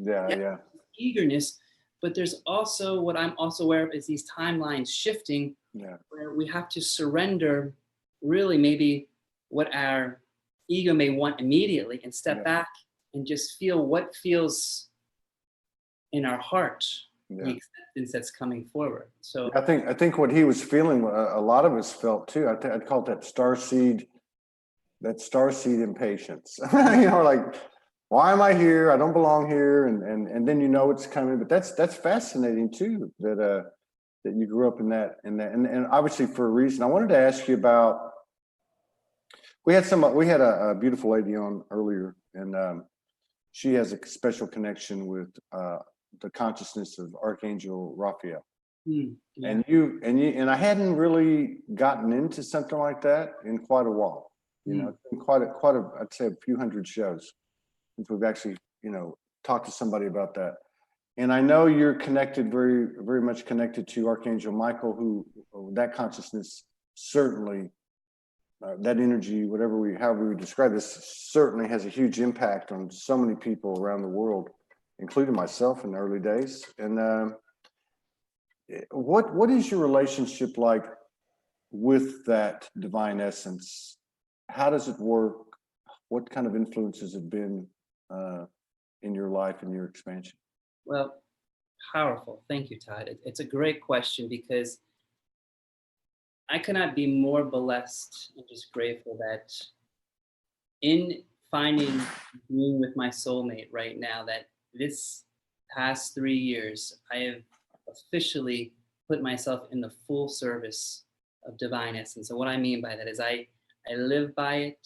eagerness, but there's also what I'm also aware of is these timelines shifting, where we have to surrender really maybe what our ego may want immediately, and step back and just feel what feels in our heart, the acceptance that's coming forward. So I think what he was feeling, a lot of us felt too. I'd call it that starseed impatience. Like, why am I here? I don't belong here, and then it's coming. But that's fascinating too. That you grew up in that, and obviously for a reason. I wanted to ask you about. We had a beautiful lady on earlier, and she has a special connection with the consciousness of Archangel Raphael. And I hadn't really gotten into something like that in quite a while. It's been quite a I'd say a few hundred shows since we've actually talked to somebody about that. And I know you're connected, very very much connected to Archangel Michael, who that consciousness certainly. That energy, however we describe this, certainly has a huge impact on so many people around the world, including myself in the early days. And what is your relationship like with that divine essence? How does it work? What kind of influence has it been in your life and your expansion? Well, powerful. Thank you, Todd. It's a great question, because I cannot be more blessed and just grateful that in finding being with my soulmate right now, that this past 3 years, I have officially put myself in the full service of divine essence. And what I mean by that is I live by it,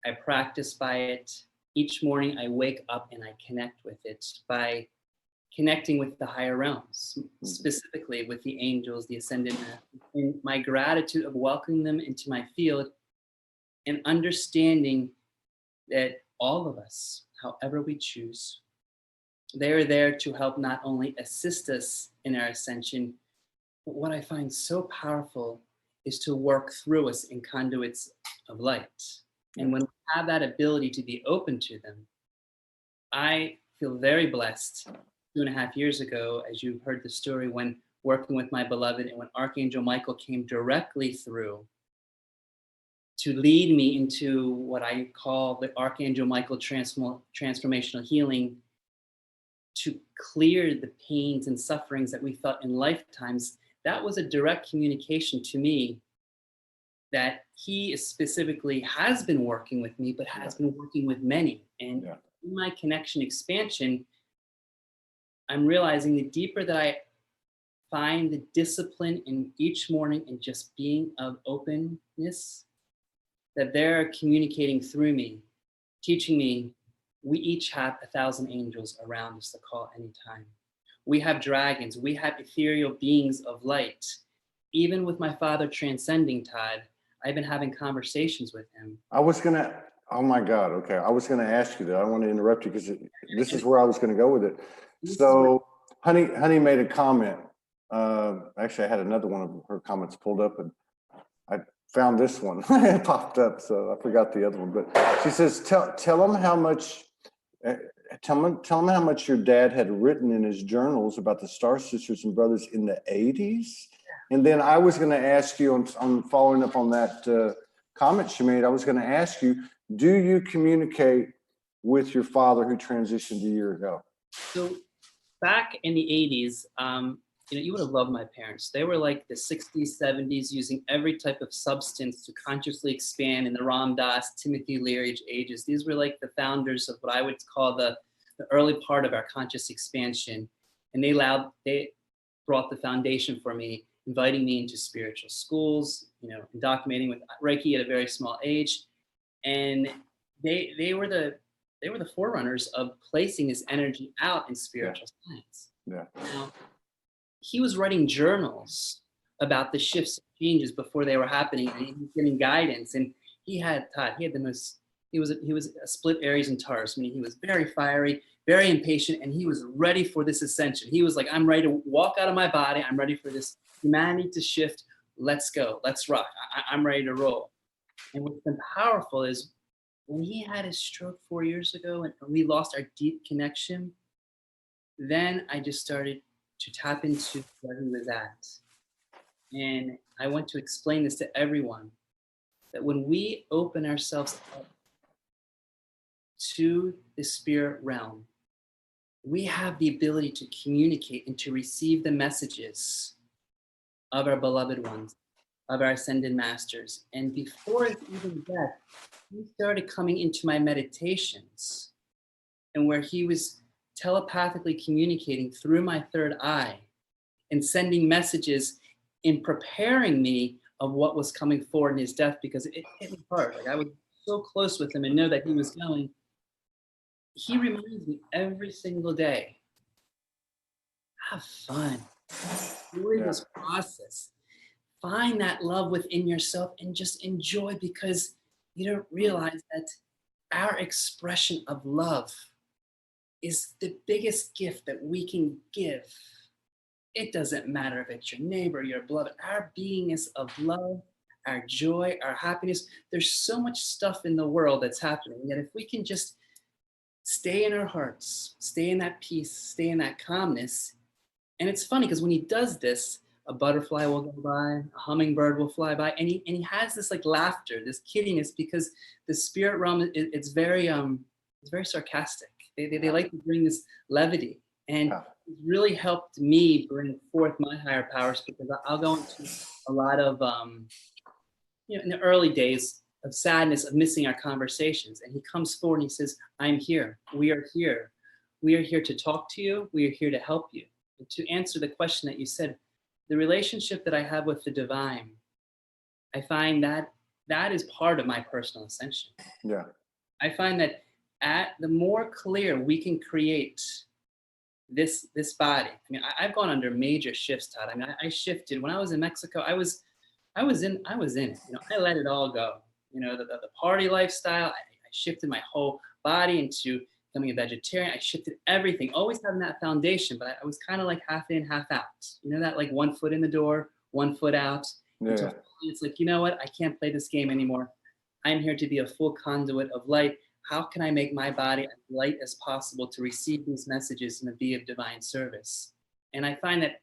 I practice by it. Each morning I wake up and I connect with it by connecting with the higher realms, specifically with the angels, the ascended master, and my gratitude of welcoming them into my field, and understanding that all of us, however we choose, they are there to help not only assist us in our ascension, but what I find so powerful is to work through us in conduits of light. And when we have that ability to be open to them, I feel very blessed. 2.5 years ago, as you heard the story, when working with my beloved, and when Archangel Michael came directly through to lead me into what I call the Archangel Michael transformational healing, to clear the pains and sufferings that we felt in lifetimes, that was a direct communication to me that he specifically has been working with me, but has been working with many. And Yeah. in my connection expansion, I'm realizing the deeper that I find the discipline in each morning and just being of openness, that they're communicating through me, teaching me we each have 1,000 angels around us to call anytime. We have dragons, we have ethereal beings of light. Even with my father transcending, Todd, I've been having conversations with him. I was gonna, oh my God, okay. I was gonna ask you that. I don't want to interrupt you because this is where I was gonna go with it. So Honey made a comment. Actually, I had another one of her comments pulled up and I found this one. It popped up, so I forgot the other one. But she says, tell them how much, tell them how much your dad had written in his journals about the Star Sisters and Brothers in the 80s. And then I was going to ask you, on following up on that comment she made, I was going to ask you, do you communicate with your father who transitioned a year ago? So back in the 80s, you would have loved my parents. They were like the 60s, 70s, using every type of substance to consciously expand in the Ram Dass, Timothy Leary ages. These were like the founders of what I would call the early part of our conscious expansion. And they brought the foundation for me, inviting me into spiritual schools, documenting with Reiki at a very small age. And they were the forerunners of placing this energy out in spiritual science. Yeah. Now, he was writing journals about the shifts and changes before they were happening, and he was getting guidance. And he was a split Aries and Taurus, meaning he was very fiery, very impatient, and he was ready for this ascension. He was like, I'm ready to walk out of my body. I'm ready for this humanity to shift. Let's go. Let's rock. I'm ready to roll. And what's been powerful is when he had his stroke 4 years ago and we lost our deep connection, then I just started to tap into where he was at. And I want to explain this to everyone, that when we open ourselves up to the spirit realm, we have the ability to communicate and to receive the messages of our beloved ones, of our ascended masters. And before his even death, he started coming into my meditations, and where he was telepathically communicating through my third eye and sending messages in preparing me of what was coming forward in his death, because it hit me hard. Like I was so close with him and know that he was going. He reminds me every single day, have fun, enjoy this process, find that love within yourself and just enjoy, because you don't realize that our expression of love is the biggest gift that we can give. It doesn't matter if it's your neighbor, your beloved, our beingness of love, our joy, our happiness. There's so much stuff in the world that's happening, yet if we can just stay in our hearts, stay in that peace, stay in that calmness. And it's funny because when he does this, a butterfly will go by, a hummingbird will fly by, and he has this like laughter, this kiddiness, because the spirit realm, it's very sarcastic. They like to bring this levity, and it really helped me bring forth my higher powers, because I'll go into a lot of in the early days of sadness of missing our conversations, and he comes forward and he says, I'm here, we are here to talk to you, we are here to help you. And to answer the question that you said, the relationship that I have with the divine, I find that is part of my personal ascension. Yeah. I find that the more clear we can create this body. I mean, I've gone under major shifts, Todd. I mean, I shifted when I was in Mexico. I was in it. I let it all go. The party lifestyle. I shifted my whole body into becoming a vegetarian. I shifted everything, always having that foundation, but I was kind of like half in, half out. That like 1 foot in the door, 1 foot out. Yeah. It's like, you know what? I can't play this game anymore. I'm here to be a full conduit of light. How can I make my body as light as possible to receive these messages and to be of divine service? And I find that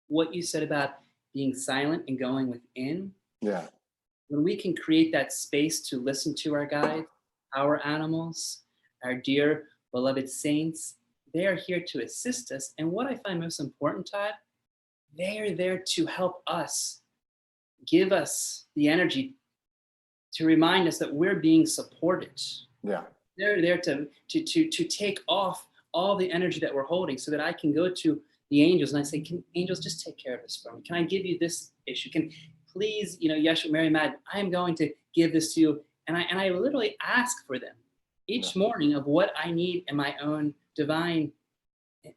what you said about being silent and going within, when we can create that space to listen to our guides, our animals, our dear beloved saints, they are here to assist us. And what I find most important, Todd, they are there to help us give us the energy to remind us that we're being supported. Yeah. They're there to take off all the energy that we're holding, so that I can go to the angels and I say, can angels just take care of this for me? Can I give you this issue? Can please, Yeshua, Mary, Mad, I am going to give this to you. And I literally ask for them each morning of what I need in my own divine,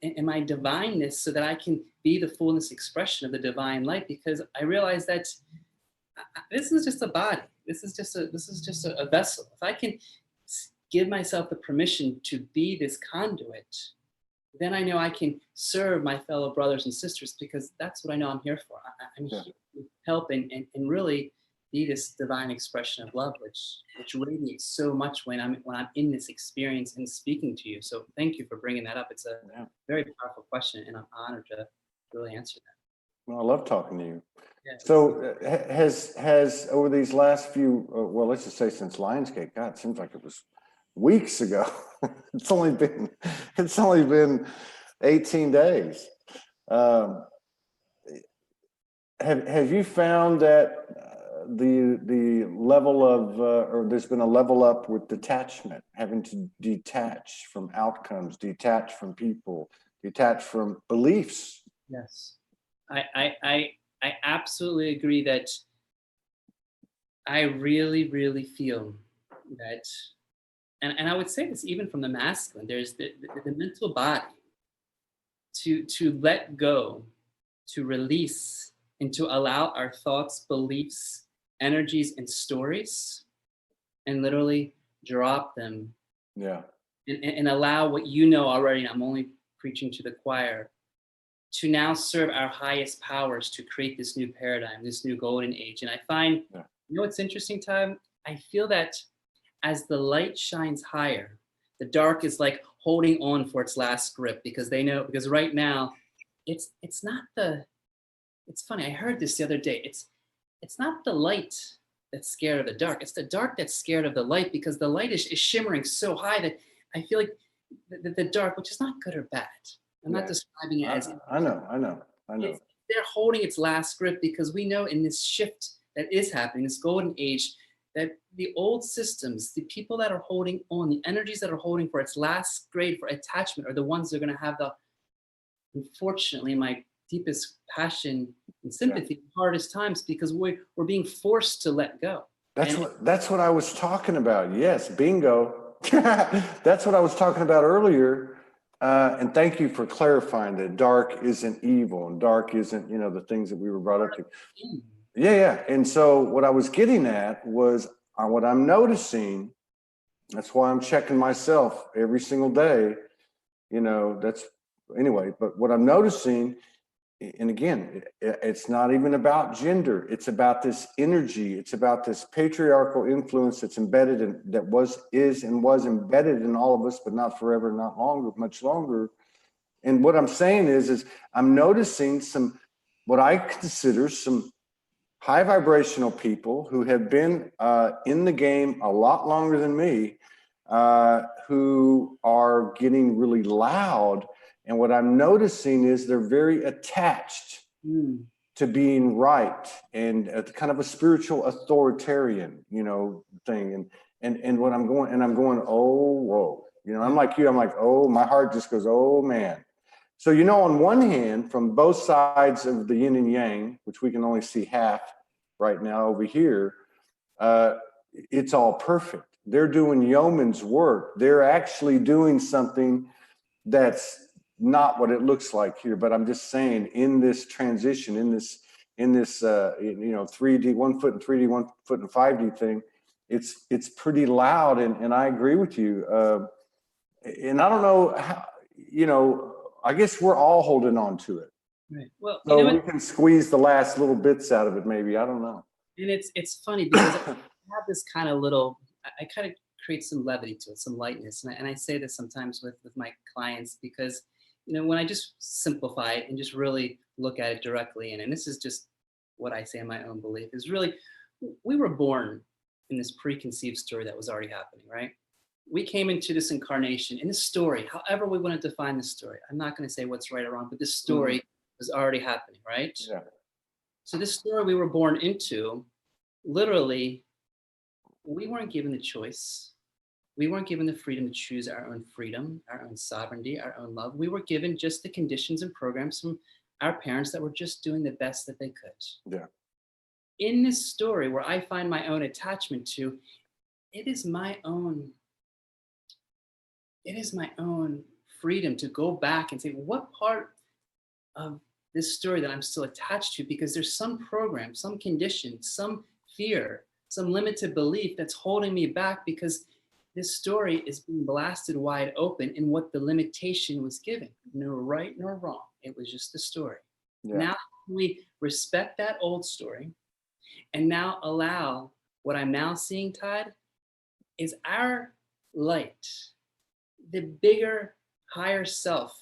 in my divineness, so that I can be the fullness expression of the divine light, because I realize that this is just a body. This is just a vessel. If I can give myself the permission to be this conduit, then I know I can serve my fellow brothers and sisters, because that's what I know I'm here for. I'm here to help and really be this divine expression of love, which radiates so much when I'm in this experience and speaking to you. So thank you for bringing that up. It's a very powerful question, and I'm honored to really answer that. Well, I love talking to you. Yeah. So has over these last few, well, let's just say since Lionsgate, God, it seems like it was weeks ago. It's only been 18 days. Have you found that the level of, or there's been a level up with detachment, having to detach from outcomes, detach from people, detach from beliefs? Yes, I absolutely agree that I really, really feel that, and I would say this even from the masculine, there's the mental body to let go, to release, and to allow our thoughts, beliefs, energies, and stories, and literally drop them. Yeah. And allow what you know already, and I'm only preaching to the choir, to now serve our highest powers to create this new paradigm, this new golden age. And I find, what's interesting, Tom? I feel that as the light shines higher, the dark is like holding on for its last grip, because they know, because right now, it's not the, it's funny, I heard this the other day, it's not the light that's scared of the dark, it's the dark that's scared of the light, because the light is shimmering so high that I feel like the dark, which is not good or bad, I'm not describing it as. I know. They're holding its last grip, because we know in this shift that is happening, this golden age, that the old systems, the people that are holding on, the energies that are holding for its last grade for attachment, are the ones that are going to have the, unfortunately, my deepest passion and sympathy, hardest times, because we're being forced to let go. That's what I was talking about. Yes, bingo. That's what I was talking about earlier. And thank you for clarifying that dark isn't evil and dark isn't, the things that we were brought up to. Yeah. And so what I was getting at was what I'm noticing. That's why I'm checking myself every single day. But what I'm noticing, and again, it's not even about gender. It's about this energy. It's about this patriarchal influence that's embedded in, that was embedded in all of us, but not forever, not longer, much longer. And what I'm saying is I'm noticing what I consider some high vibrational people who have been in the game a lot longer than me, who are getting really loud. And what I'm noticing is they're very attached to being right, and kind of a spiritual authoritarian, thing. And what I'm going, oh, whoa, I'm like you, I'm like, oh, my heart just goes, oh man. So, on one hand, from both sides of the yin and yang, which we can only see half right now over here, it's all perfect. They're doing yeoman's work. They're actually doing something that's not what it looks like here. But I'm just saying, in this transition, in this 3D, 1 foot in 3D, 1 foot in 5D thing, it's pretty loud. And I agree with you. And I don't know how, I guess we're all holding on to it. Right. Well, so we can squeeze the last little bits out of it, maybe. I don't know. And it's funny, because I have this kind of I kind of create some levity to it, some lightness. And I say this sometimes with my clients, because, when I just simplify it and just really look at it directly, and this is just what I say in my own belief, is really, we were born in this preconceived story that was already happening, right? We came into this incarnation in this story, however we want to define the story. I'm not going to say what's right or wrong, but this story was already happening, right? Yeah. So this story we were born into, literally, we weren't given the choice. We weren't given the freedom to choose our own freedom, our own sovereignty, our own love. We were given just the conditions and programs from our parents that were just doing the best that they could. Yeah. In this story where I find my own attachment to, it is my own freedom to go back and say, what part of this story that I'm still attached to, because there's some program, some condition, some fear, some limited belief that's holding me back, because this story is being blasted wide open in what the limitation was given. No right nor wrong. It was just the story. Yeah. Now we respect that old story and now allow what I'm now seeing, Todd, is our light, the bigger, higher self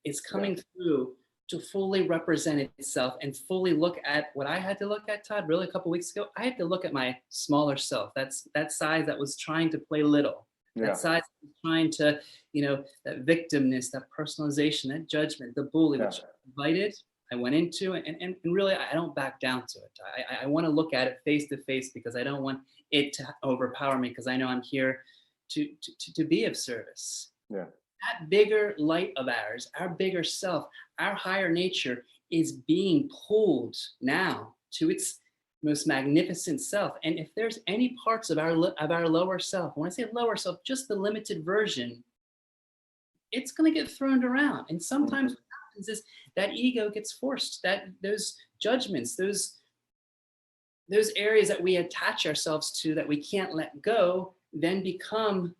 is coming through to fully represent itself and fully look at what I had to look at, Todd, really a couple of weeks ago. I had to look at my smaller self. That's that size that was trying to play little. Yeah. That size that was trying to, that victimness, that personalization, that judgment, the bully, which I went into, and really I don't back down to it. I want to look at it face to face, because I don't want it to overpower me, because I know I'm here to be of service. Yeah. That bigger light of ours, our bigger self, our higher nature is being pulled now to its most magnificent self. And if there's any parts of our lower self, when I say lower self, just the limited version, it's going to get thrown around. And sometimes what happens is that ego gets forced, that those judgments, those areas that we attach ourselves to that we can't let go, then become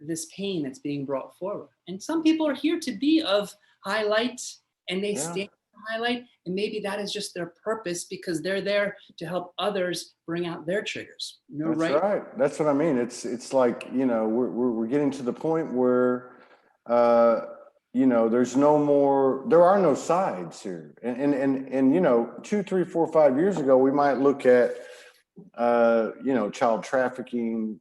this pain that's being brought forward. And some people are here to be of highlight, and they stand for highlight, and maybe that is just their purpose, because they're there to help others bring out their triggers. That's right. That's what I mean. It's like, we're getting to the point where there are no sides here. And 2, 3, 4, 5 years ago, we might look at child trafficking,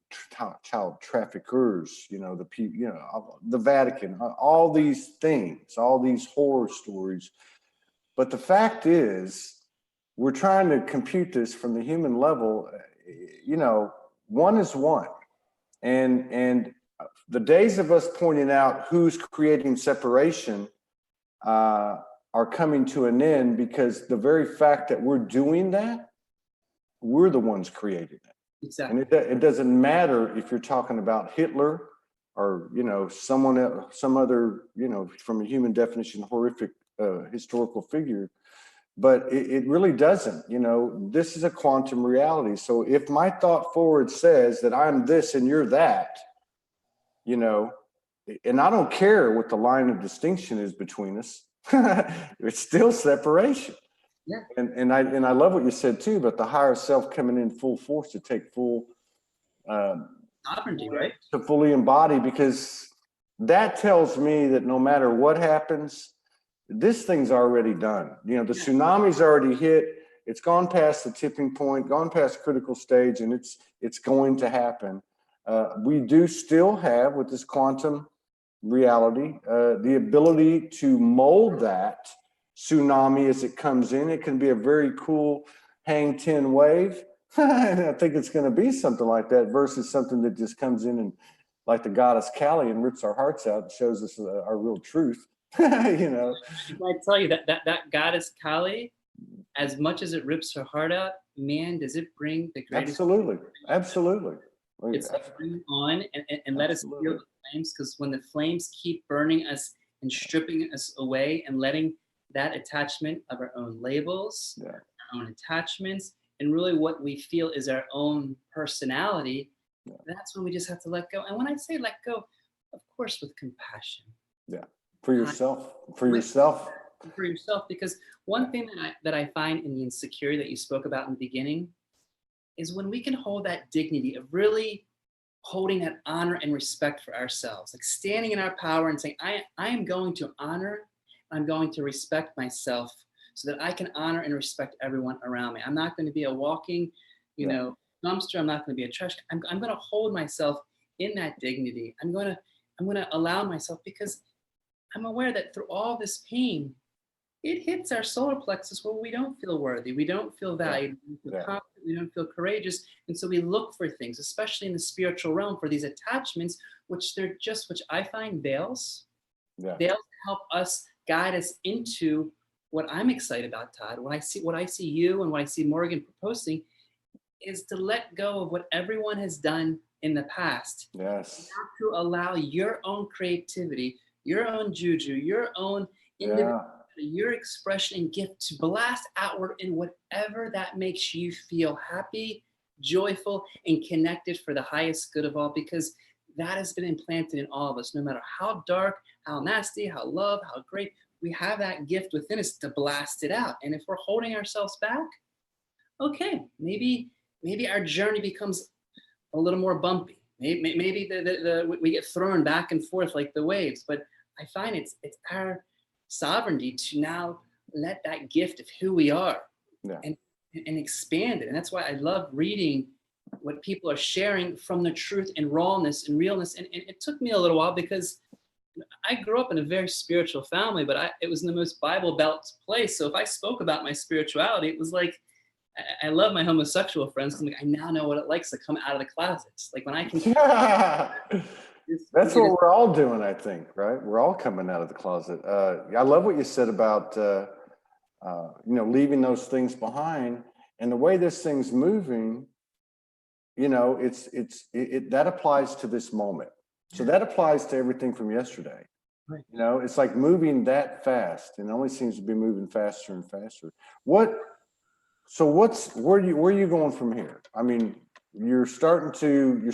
child traffickers, the Vatican, all these things, all these horror stories. But the fact is, we're trying to compute this from the human level. One is one. And the days of us pointing out who's creating separation are coming to an end, because the very fact that we're doing that, we're the ones creating it. Exactly. And it doesn't matter if you're talking about Hitler or, someone else, some other, from a human definition, horrific historical figure, but it really doesn't. This is a quantum reality. So if my thought forward says that I'm this and you're that, and I don't care what the line of distinction is between us, it's still separation. Yeah. And I love what you said too, but the higher self coming in full force to take full sovereignty, right? To fully embody, because that tells me that no matter what happens, this thing's already done. The tsunami's already hit. It's gone past the tipping point, gone past critical stage, and it's going to happen. We do still have, with this quantum reality, the ability to mold that tsunami as it comes in. It can be a very cool hang 10 wave. And I think it's going to be something like that, versus something that just comes in and, like the goddess Kali, and rips our hearts out and shows us our real truth. I tell you that goddess Kali, as much as it rips her heart out, man, does it bring the greatest. Absolutely. It's bring on and let us feel the flames, because when the flames keep burning us and stripping us away and letting that attachment of our own labels, our own attachments, and really what we feel is our own personality, that's when we just have to let go. And when I say let go, of course, with compassion. Yeah, for yourself. Because one thing that I find in the insecurity that you spoke about in the beginning is when we can hold that dignity of really holding that honor and respect for ourselves, like standing in our power and saying, I am going to honor, I'm going to respect myself so that I can honor and respect everyone around me. I'm not going to be a walking, dumpster. I'm not going to be a trash. I'm going to hold myself in that dignity. I'm going to allow myself, because I'm aware that through all this pain, it hits our solar plexus where we don't feel worthy, we don't feel valued, we don't feel Yeah. confident, we don't feel courageous. And so we look for things, especially in the spiritual realm, for these attachments, which I find veils. Yeah. Veils help us guide us into what I'm excited about, Todd. What I see you and what I see Morgan proposing is to let go of what everyone has done in the past, Yes. to allow your own creativity, your own juju, your own individual, Yeah. your expression and gift to blast outward in whatever that makes you feel happy, joyful, and connected for the highest good of all, because that has been implanted in all of us. No matter how dark, how nasty, how love, how great, we have that gift within us to blast it out. And if we're holding ourselves back, okay, maybe our journey becomes a little more bumpy. Maybe we get thrown back and forth like the waves. But I find it's our sovereignty to now let that gift of who we are Yeah. and expand it. And that's why I love reading what people are sharing from the truth and rawness and realness. And it took me a little while because I grew up in a very spiritual family, but it was in the most Bible belt place. So if I spoke about my spirituality, it was like, I love my homosexual friends because I now know what it likes to come out of the closets. Like when I can. That's what we're all doing, I think, right? We're all coming out of the closet. I love what you said about, leaving those things behind, and the way this thing's moving, that applies to this moment. So that applies to everything from yesterday. Right. It's like moving that fast, and it only seems to be moving faster and faster. Where are you going from here? I mean, you're starting to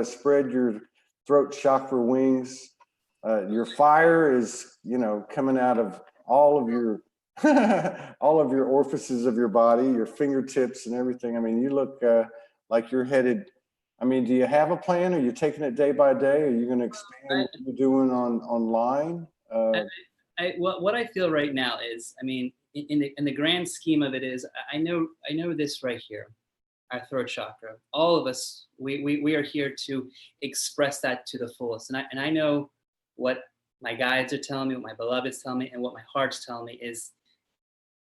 spread your throat chakra wings. Your fire is, coming out of all of your all of your orifices of your body, your fingertips and everything. I mean, you look like you're headed. I mean, do you have a plan? Are you taking it day by day? Are you going to expand what you're doing online? What I feel right now is, I mean, in the grand scheme of it is, I know this right here, our throat chakra. All of us, we are here to express that to the fullest. And I know what my guides are telling me, what my beloveds tell me, and what my heart's telling me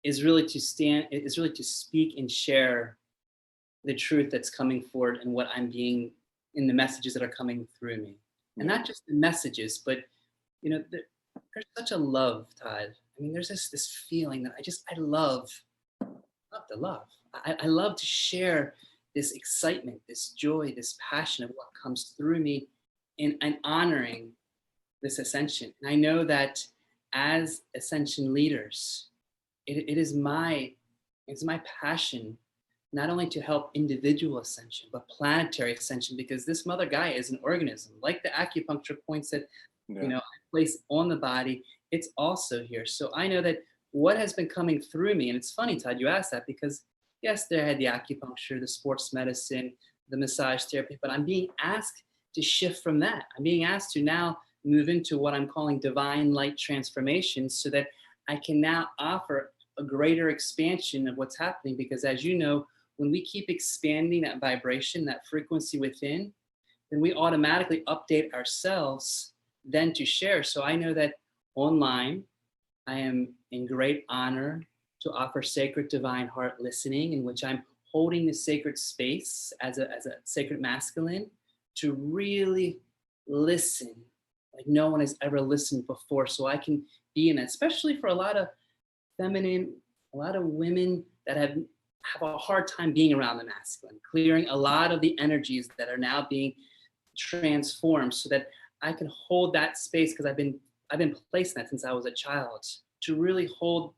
is really to speak and share the truth that's coming forward and what I'm being in the messages that are coming through me. And not just the messages, but there's such a love, Todd. I mean, there's this feeling that I love the love. I love to share this excitement, this joy, this passion of what comes through me in honoring this ascension. And I know that as ascension leaders, it's my passion not only to help individual ascension, but planetary ascension, because this mother Gaia is an organism, like the acupuncture points that I place on the body. It's also here. So I know that what has been coming through me, and it's funny, Todd, you asked that, because yes, there had the acupuncture, the sports medicine, the massage therapy, but I'm being asked to shift from that. I'm being asked to now move into what I'm calling divine light transformation, so that I can now offer a greater expansion of what's happening. Because as you know, when we keep expanding that vibration, that frequency within, then we automatically update ourselves then to share. So I know that online, I am in great honor to offer Sacred Divine Heart Listening, in which I'm holding the sacred space as a sacred masculine to really listen like no one has ever listened before. So I can be in it, especially for a lot of women that have a hard time being around the masculine, clearing a lot of the energies that are now being transformed, so that I can hold that space, because I've been placed in that since I was a child, to really hold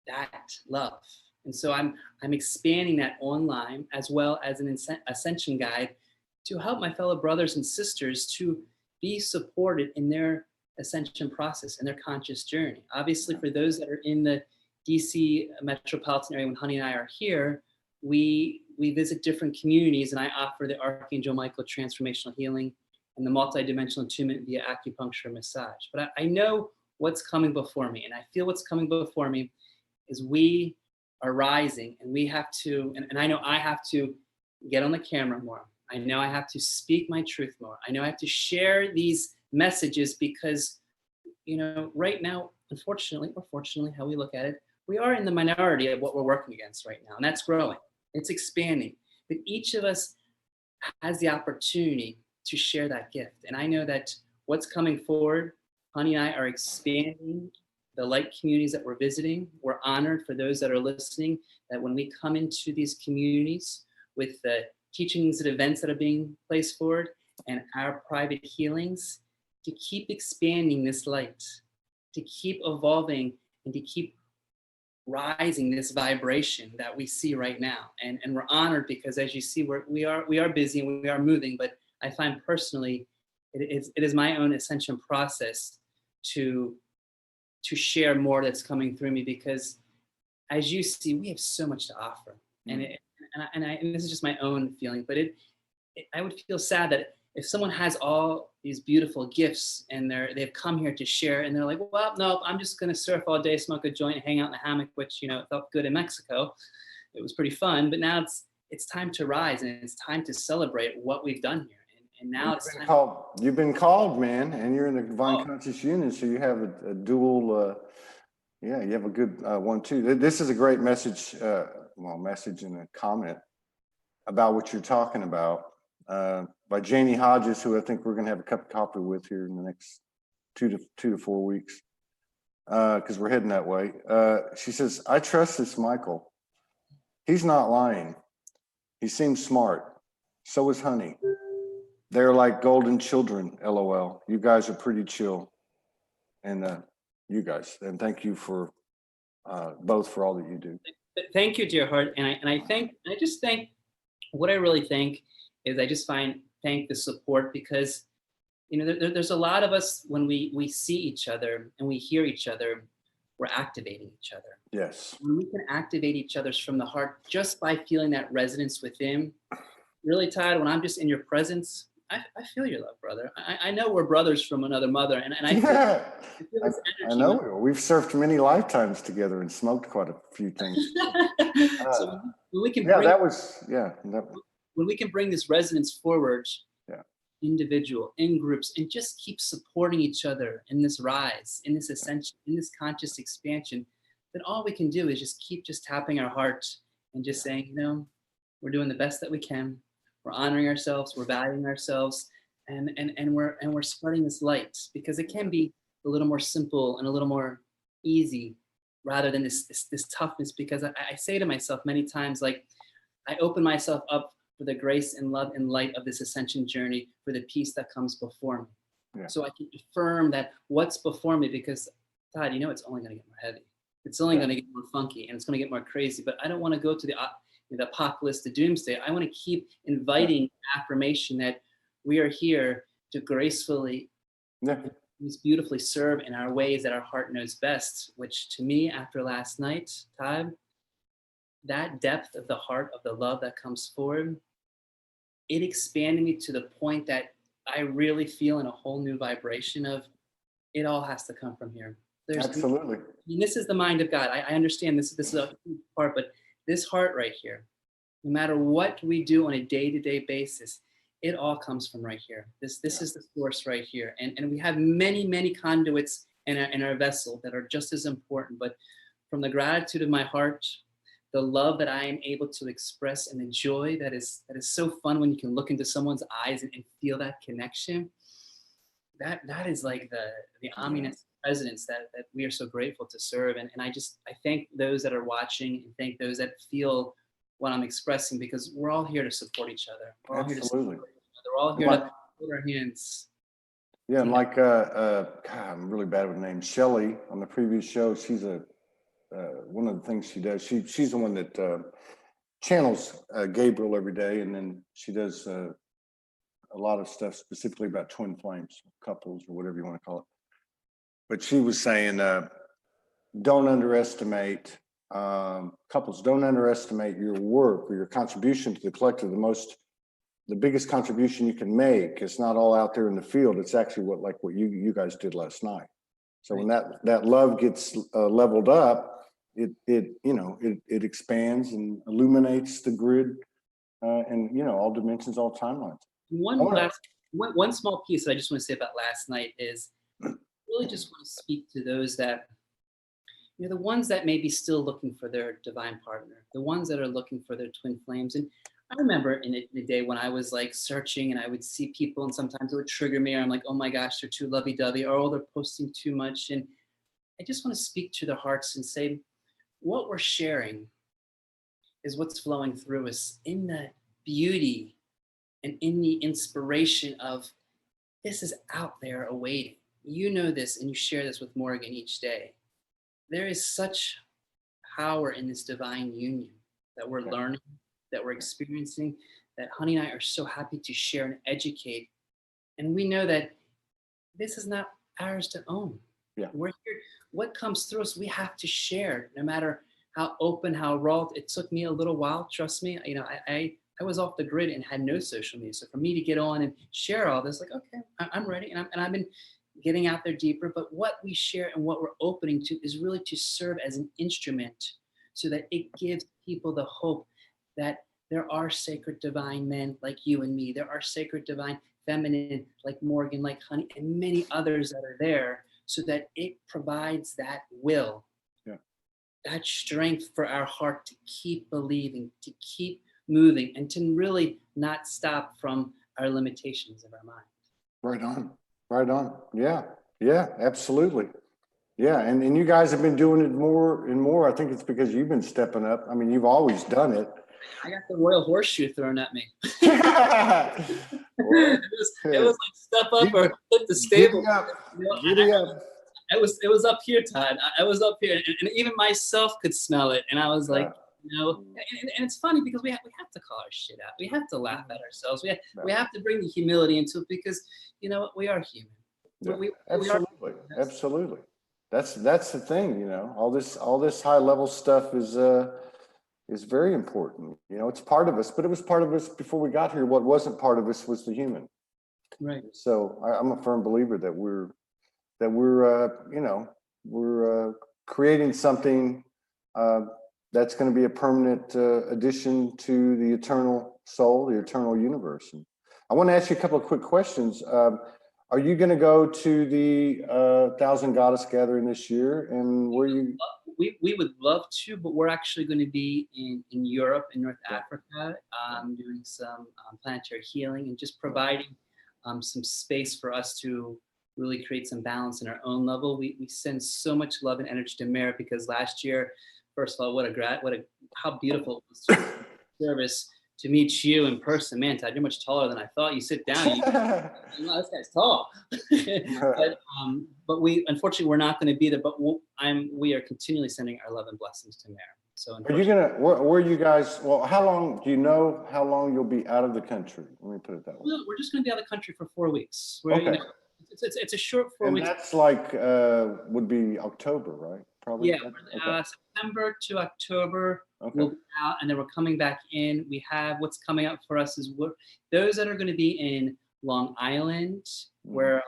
that love. And so I'm expanding that online, as well as an ascension guide, to help my fellow brothers and sisters to be supported in their ascension process and their conscious journey. Obviously, for those that are in the DC metropolitan area, when Honey and I are here, we visit different communities, and I offer the Archangel Michael transformational healing and the multidimensional attunement via acupuncture massage. But I know what's coming before me, and I feel what's coming before me is we are rising, and we have to, and I know I have to get on the camera more. I know I have to speak my truth more. I know I have to share these messages, because, right now, unfortunately or fortunately, how we look at it, we are in the minority of what we're working against right now, and that's growing. It's expanding. But each of us has the opportunity to share that gift. And I know that what's coming forward, Honey and I are expanding the light communities that we're visiting. We're honored for those that are listening that when we come into these communities with the teachings and events that are being placed forward and our private healings, to keep expanding this light, to keep evolving and to keep rising this vibration that we see right now. And we're honored because as you see, we are busy and we are moving, but I find personally, it is my own ascension process to share more that's coming through me, because as you see, we have so much to offer. And this is just my own feeling, but I would feel sad that if someone has all these beautiful gifts and they've come here to share and they're like, well, no, I'm just going to surf all day, smoke a joint, hang out in the hammock, which, it felt good in Mexico. It was pretty fun, but now it's time to rise and it's time to celebrate what we've done here. And now you've been called, man, and you're in the Divine Conscious Union, so you have a dual, you have a good one too. This is a great message, message and a comment about what you're talking about. By Janie Hodges, who I think we're going to have a cup of coffee with here in the next 2 to 4 weeks, because we're heading that way. She says, I trust this Michael. He's not lying. He seems smart. So is Honey. They're like golden children, LOL. You guys are pretty chill. And you guys, and thank you for both for all that you do. Thank you, dear heart. And I just think what I really think is I just thank the support, because there's a lot of us when we see each other and we hear each other, we're activating each other. Yes. When we can activate each other's from the heart just by feeling that resonance within. Really, Todd, when I'm just in your presence, I feel your love, brother. I know we're brothers from another mother, and I feel this energy. I know we've surfed many lifetimes together and smoked quite a few things. So when we can when we can bring this resonance forward, individual, in groups, and just keep supporting each other in this rise, in this ascension, in this conscious expansion, then all we can do is just keep tapping our heart and just saying, we're doing the best that we can. We're honoring ourselves, we're valuing ourselves, and we're spreading this light, because it can be a little more simple and a little more easy rather than this toughness. Because I say to myself many times, like, I open myself up for the grace and love and light of this ascension journey, for the peace that comes before me. Yeah. So I can affirm that what's before me, because Todd, it's only going to get more heavy. It's only going to get more funky, and it's going to get more crazy. But I don't want to go to the apocalypse, the doomsday. I want to keep inviting affirmation that we are here to gracefully, beautifully serve in our ways that our heart knows best, which to me, after last night, Todd, that depth of the heart of the love that comes forward, it expanded me to the point that I really feel in a whole new vibration of it all has to come from here. Absolutely. And this is the mind of God. I understand this is a huge part, but this heart right here, no matter what we do on a day-to-day basis, it all comes from right here. This is the source right here. And we have many, many conduits in our vessel that are just as important. But from the gratitude of my heart, the love that I am able to express, and the joy that is so fun when you can look into someone's eyes and feel that connection, that is like the ominous presence that we are so grateful to serve. And I thank those that are watching, and thank those that feel what I'm expressing, because we're all here to support each other. We're all here to support each other. We're all here to hold our hands. Yeah, and like God, I'm really bad with names. Shelley on the previous show, she's one of the things she does. She's the one that channels Gabriel every day, and then she does a lot of stuff specifically about twin flames, couples, or whatever you want to call it. But she was saying, don't underestimate couples. Don't underestimate your work or your contribution to the collective. The biggest contribution you can make. It's not all out there in the field. It's actually what you guys did last night. So when that love gets leveled up, it expands and illuminates the grid, and all dimensions, all timelines. One small piece that I just want to say about last night is really just want to speak to those that you know, the ones that may be still looking for their divine partner, the ones that are looking for their twin flames. And I remember in the day when I was like searching and I would see people and sometimes it would trigger me. Or I'm like, oh my gosh, they're too lovey-dovey, or oh, they're posting too much. And I just want to speak to their hearts and say, what we're sharing is what's flowing through us in the beauty and in the inspiration of this is out there awaiting. You know this and you share this with Morgan each day. There is such power in this divine union that we're learning, that we're experiencing, that Honey and I are so happy to share and educate. And we know that this is not ours to own. Yeah. We're here. What comes through us, we have to share, no matter how open, how raw. It took me a little while, trust me. You know, I was off the grid and had no social media. So for me to get on and share all this, like, okay, I'm ready. And I've been getting out there deeper. But what we share and what we're opening to is really to serve as an instrument so that it gives people the hope that there are sacred divine men like you and me. There are sacred divine feminine like Morgan, like Honey, and many others that are there, so that it provides that will, that strength for our heart to keep believing, to keep moving, and to really not stop from our limitations of our mind. Right on. Right on. Yeah. Yeah, absolutely. Yeah. And you guys have been doing it more and more. I think it's because you've been stepping up. I mean, you've always done it. I got the royal horseshoe thrown at me. Well, it was like step up or hit the stable. Giddy up. You know, Giddy up. It was up here, Todd. I was up here, and even myself could smell it. And I was like, you know, and it's funny because we have to call our shit out. We have to laugh at ourselves. We have to bring the humility into it because, you know, we are human. Yeah, absolutely, absolutely. That's the thing, you know. All this high level stuff is very important. You know, it's part of us, but it was part of us before we got here. What wasn't part of us was the human. Right. So I'm a firm believer that we're creating something that's going to be a permanent addition to the eternal soul, the eternal universe. And I want to ask you a couple of quick questions. Are you going to go to the Thousand Goddess Gathering this year? And where you? We would love to, but we're actually going to be in Europe and North Africa, doing some planetary healing and just providing some space for us to really create some balance in our own level. We send so much love and energy to Merit because last year, first of all, how beautiful it was to service to meet you in person. Man, Todd, you're much taller than I thought. You sit down, this guy's tall. but we, unfortunately, we're not going to be there. But we are continually sending our love and blessings to Merit. So, are you gonna? Where are you guys? Well, how long do you know? How long you'll be out of the country? Let me put it that way. No, we're just going to be out of the country for 4 weeks. Okay. You know, it's a short 4 weeks. That's like would be October, right? Probably. Yeah, September to October. Okay. We'll be out, and then we're coming back in. We have what's coming up for us is those that are going to be in Long Island, where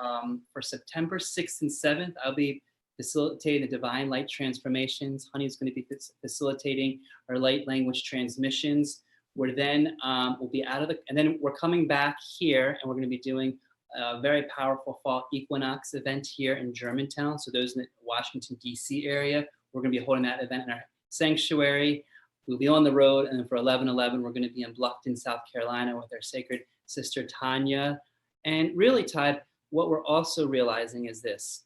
for September 6th and 7th, I'll be facilitating the Divine Light Transformations. Honey is going to be facilitating our light language transmissions. We're then we'll be out of and then we're coming back here, and we're going to be doing a very powerful fall equinox event here in Germantown. So those in the Washington, D.C. area, we're going to be holding that event in our sanctuary. We'll be on the road, and then for 11/11, we're going to be in Bluffton, South Carolina with our sacred sister Tanya. And really, Todd, what we're also realizing is this.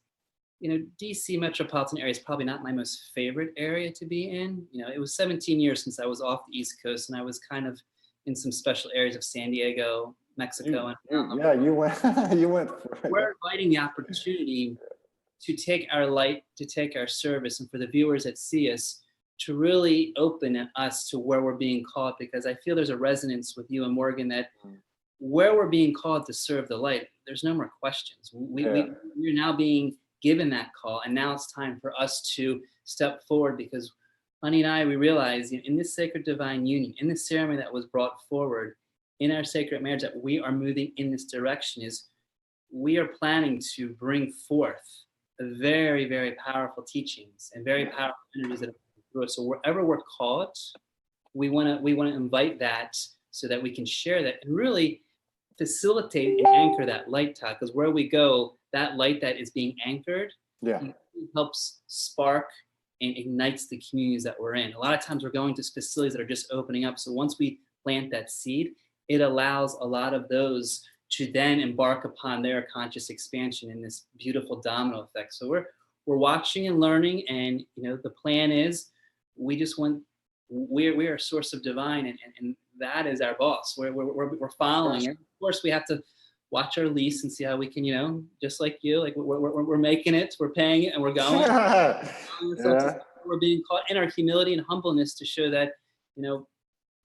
You know, DC metropolitan area is probably not my most favorite area to be in. You know, it was 17 years since I was off the East Coast, and I was kind of in some special areas of San Diego, Mexico. You went. We're inviting the opportunity to take our light, to take our service, and for the viewers that see us, to really open us to where we're being called, because I feel there's a resonance with you and Morgan that where we're being called to serve the light, there's no more questions. We're now being given that call, and now it's time for us to step forward, because Honey and I, we realize in this sacred divine union, in this ceremony that was brought forward, in our sacred marriage, that we are moving in this direction is we are planning to bring forth very, very powerful teachings and very powerful energies that are through us. So wherever we're called, we want to invite that so that we can share that and really facilitate and anchor that light, Todd, because where we go, that light that is being anchored helps spark and ignites the communities that we're in. A lot of times we're going to facilities that are just opening up. So once we plant that seed, it allows a lot of those to then embark upon their conscious expansion in this beautiful domino effect. So we're watching and learning, and the plan is we just want we are a source of divine, and that is our boss. We're following it. Of course, we have to watch our lease and see how we can, just like you, like we're making it, we're paying it, and we're going. Yeah. We're being caught in our humility and humbleness to show that,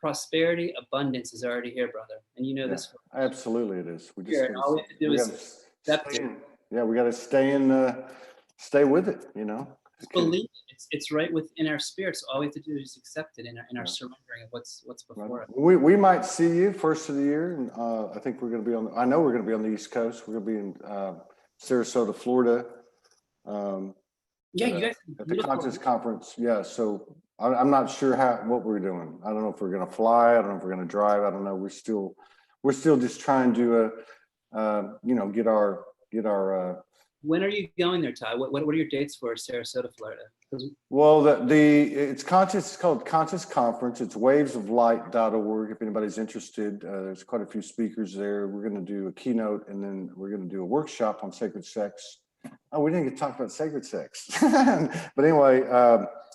prosperity, abundance is already here, brother. And this. Absolutely, it is. We just Here, and all we have to do is accept it. Yeah, we got to stay with it. Just believe it. It's right within our spirits. All we have to do is just accept it in our surrendering of what's before us. We might see you first of the year, and I think we're going to be on. I know we're going to be on the East Coast. We're going to be in Sarasota, Florida. You guys at the Conscious Conference. Yeah, so I'm not sure what we're doing. I don't know if we're going to fly. I don't know if we're going to drive. I don't know. We're still just trying to get our. When are you going there, Ty? What are your dates for Sarasota, Florida? Well, it's called Conscious Conference. It's wavesoflight.org. If anybody's interested, there's quite a few speakers there. We're going to do a keynote, and then we're going to do a workshop on sacred sex. Oh, we didn't get to talk about sacred sex. But anyway,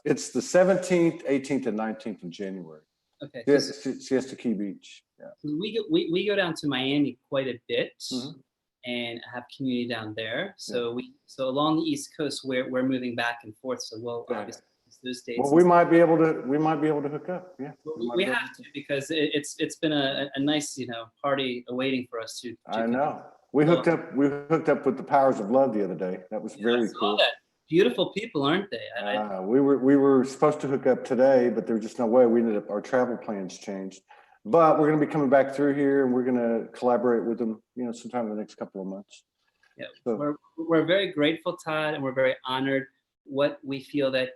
it's the 17th, 18th, and 19th of January. Okay. Siesta Key Beach. Yeah. We go down to Miami quite a bit. Mm-hmm. And have community down there. So along the East Coast, we're moving back and forth. So we'll obviously those dates. Well, we might be able to hook up. Yeah. We have to, because it's been a nice party awaiting for us to I know. We hooked up with the Powers of Love the other day. That was very cool. That. Beautiful people, aren't they? We were supposed to hook up today, but there was just no way. We ended up, our travel plans changed. But we're going to be coming back through here, and we're going to collaborate with them, sometime in the next couple of months. Yeah, so we're very grateful, Todd, and we're very honored. What we feel that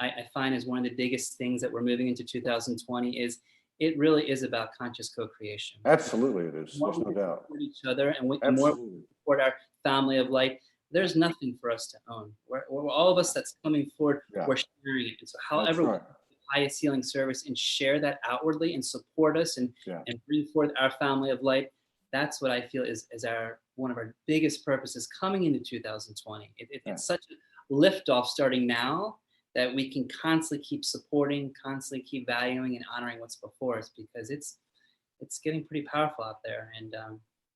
I find is one of the biggest things that we're moving into 2020 is it really is about conscious co-creation. Absolutely, it is. There's no doubt. Support each other, and the more we support our family of light, there's nothing for us to own. We're all of us that's coming forward, we're sharing it. And so however highest healing service and share that outwardly and support us and bring forth our family of light. That's what I feel is one of our biggest purposes coming into 2020. It's such a liftoff starting now that we can constantly keep supporting, constantly keep valuing and honoring what's before us, because it's getting pretty powerful out there, and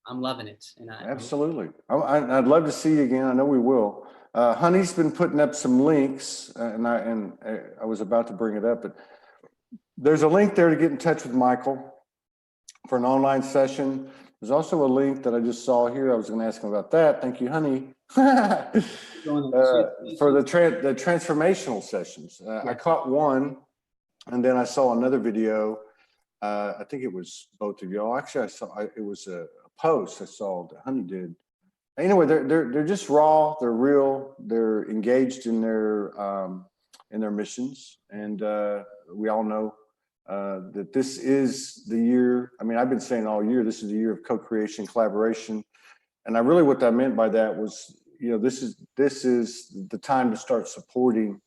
I'm loving it. And absolutely. I'd love to see you again. I know we will. Honey's been putting up some links, and I was about to bring it up, but there's a link there to get in touch with Michael for an online session. There's also a link that I just saw here. I was going to ask him about that. Thank you, Honey. For the transformational sessions. I caught one, and then I saw another video. I think it was both of y'all. Actually, it was a post I saw that Honey did. Anyway, they're just raw. They're real. They're engaged in their missions, and we all know that this is the year. I mean, I've been saying all year, this is the year of co-creation, collaboration, and what I meant by that was, this is the time to start supporting,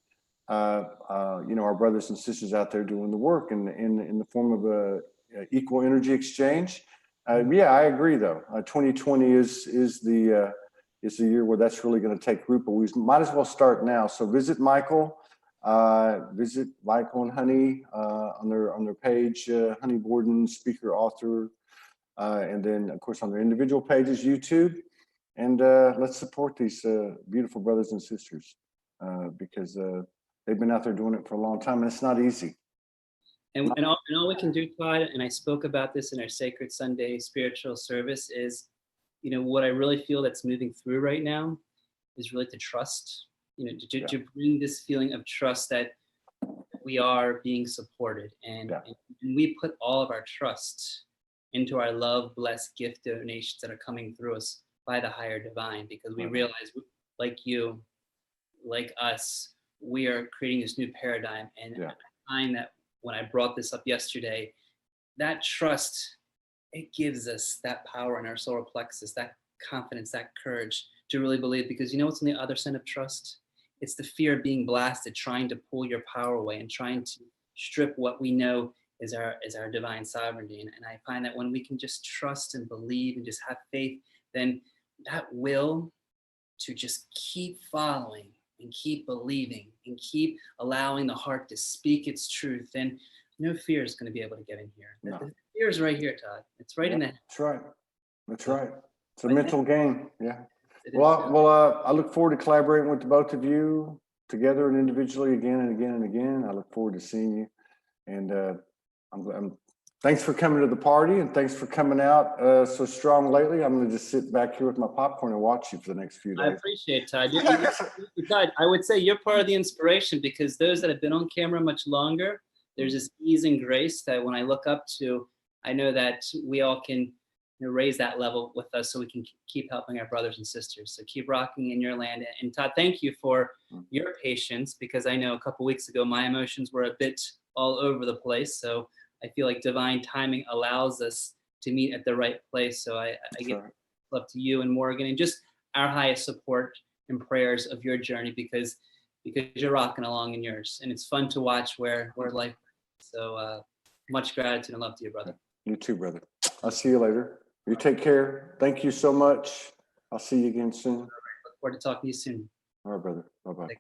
our brothers and sisters out there doing the work in the form of a equal energy exchange. I agree though. 2020 is the year where that's really going to take root, but we might as well start now. So visit Michael and Honey on their page, Honey Borden, speaker, author, and then of course on their individual pages, YouTube, and let's support these beautiful brothers and sisters because they've been out there doing it for a long time, and it's not easy. And all we can do, Todd, and I spoke about this in our Sacred Sunday spiritual service, is, what I really feel that's moving through right now is really to trust, to bring this feeling of trust that we are being supported. And we put all of our trust into our love, blessed gift donations that are coming through us by the higher divine, because we realize, like you, like us, we are creating this new paradigm. And I find that when I brought this up yesterday, that trust, it gives us that power in our solar plexus, that confidence, that courage to really believe, because what's on the other side of trust? it's the fear of being blasted, trying to pull your power away and trying to strip what we know is our divine sovereignty. And I find that when we can just trust and believe and just have faith, then that will to just keep following and keep believing and keep allowing the heart to speak its truth, then no fear is going to be able to get in here. No. The fear is right here, Todd. It's right in the head. That's right. That's right. It's a mental game. Yeah. It is. Well, I look forward to collaborating with the both of you together and individually again and again and again. I look forward to seeing you. And thanks for coming to the party, and thanks for coming out so strong lately. I'm going to just sit back here with my popcorn and watch you for the next few days. I appreciate it, Todd. Todd, I would say you're part of the inspiration, because those that have been on camera much longer, there's this ease and grace that when I look up to, I know that we all can raise that level with us so we can keep helping our brothers and sisters. So keep rocking in your land. And Todd, thank you for your patience, because I know a couple weeks ago my emotions were a bit all over the place. So I feel like divine timing allows us to meet at the right place. So I give love to you and Morgan, and just our highest support and prayers of your journey, because you're rocking along in yours, and it's fun to watch where life. So much gratitude and love to you, brother. You too, brother. I'll see you later. You take care. Thank you so much. I'll see you again soon. Look forward to talking to you soon. All right, brother. Bye-bye.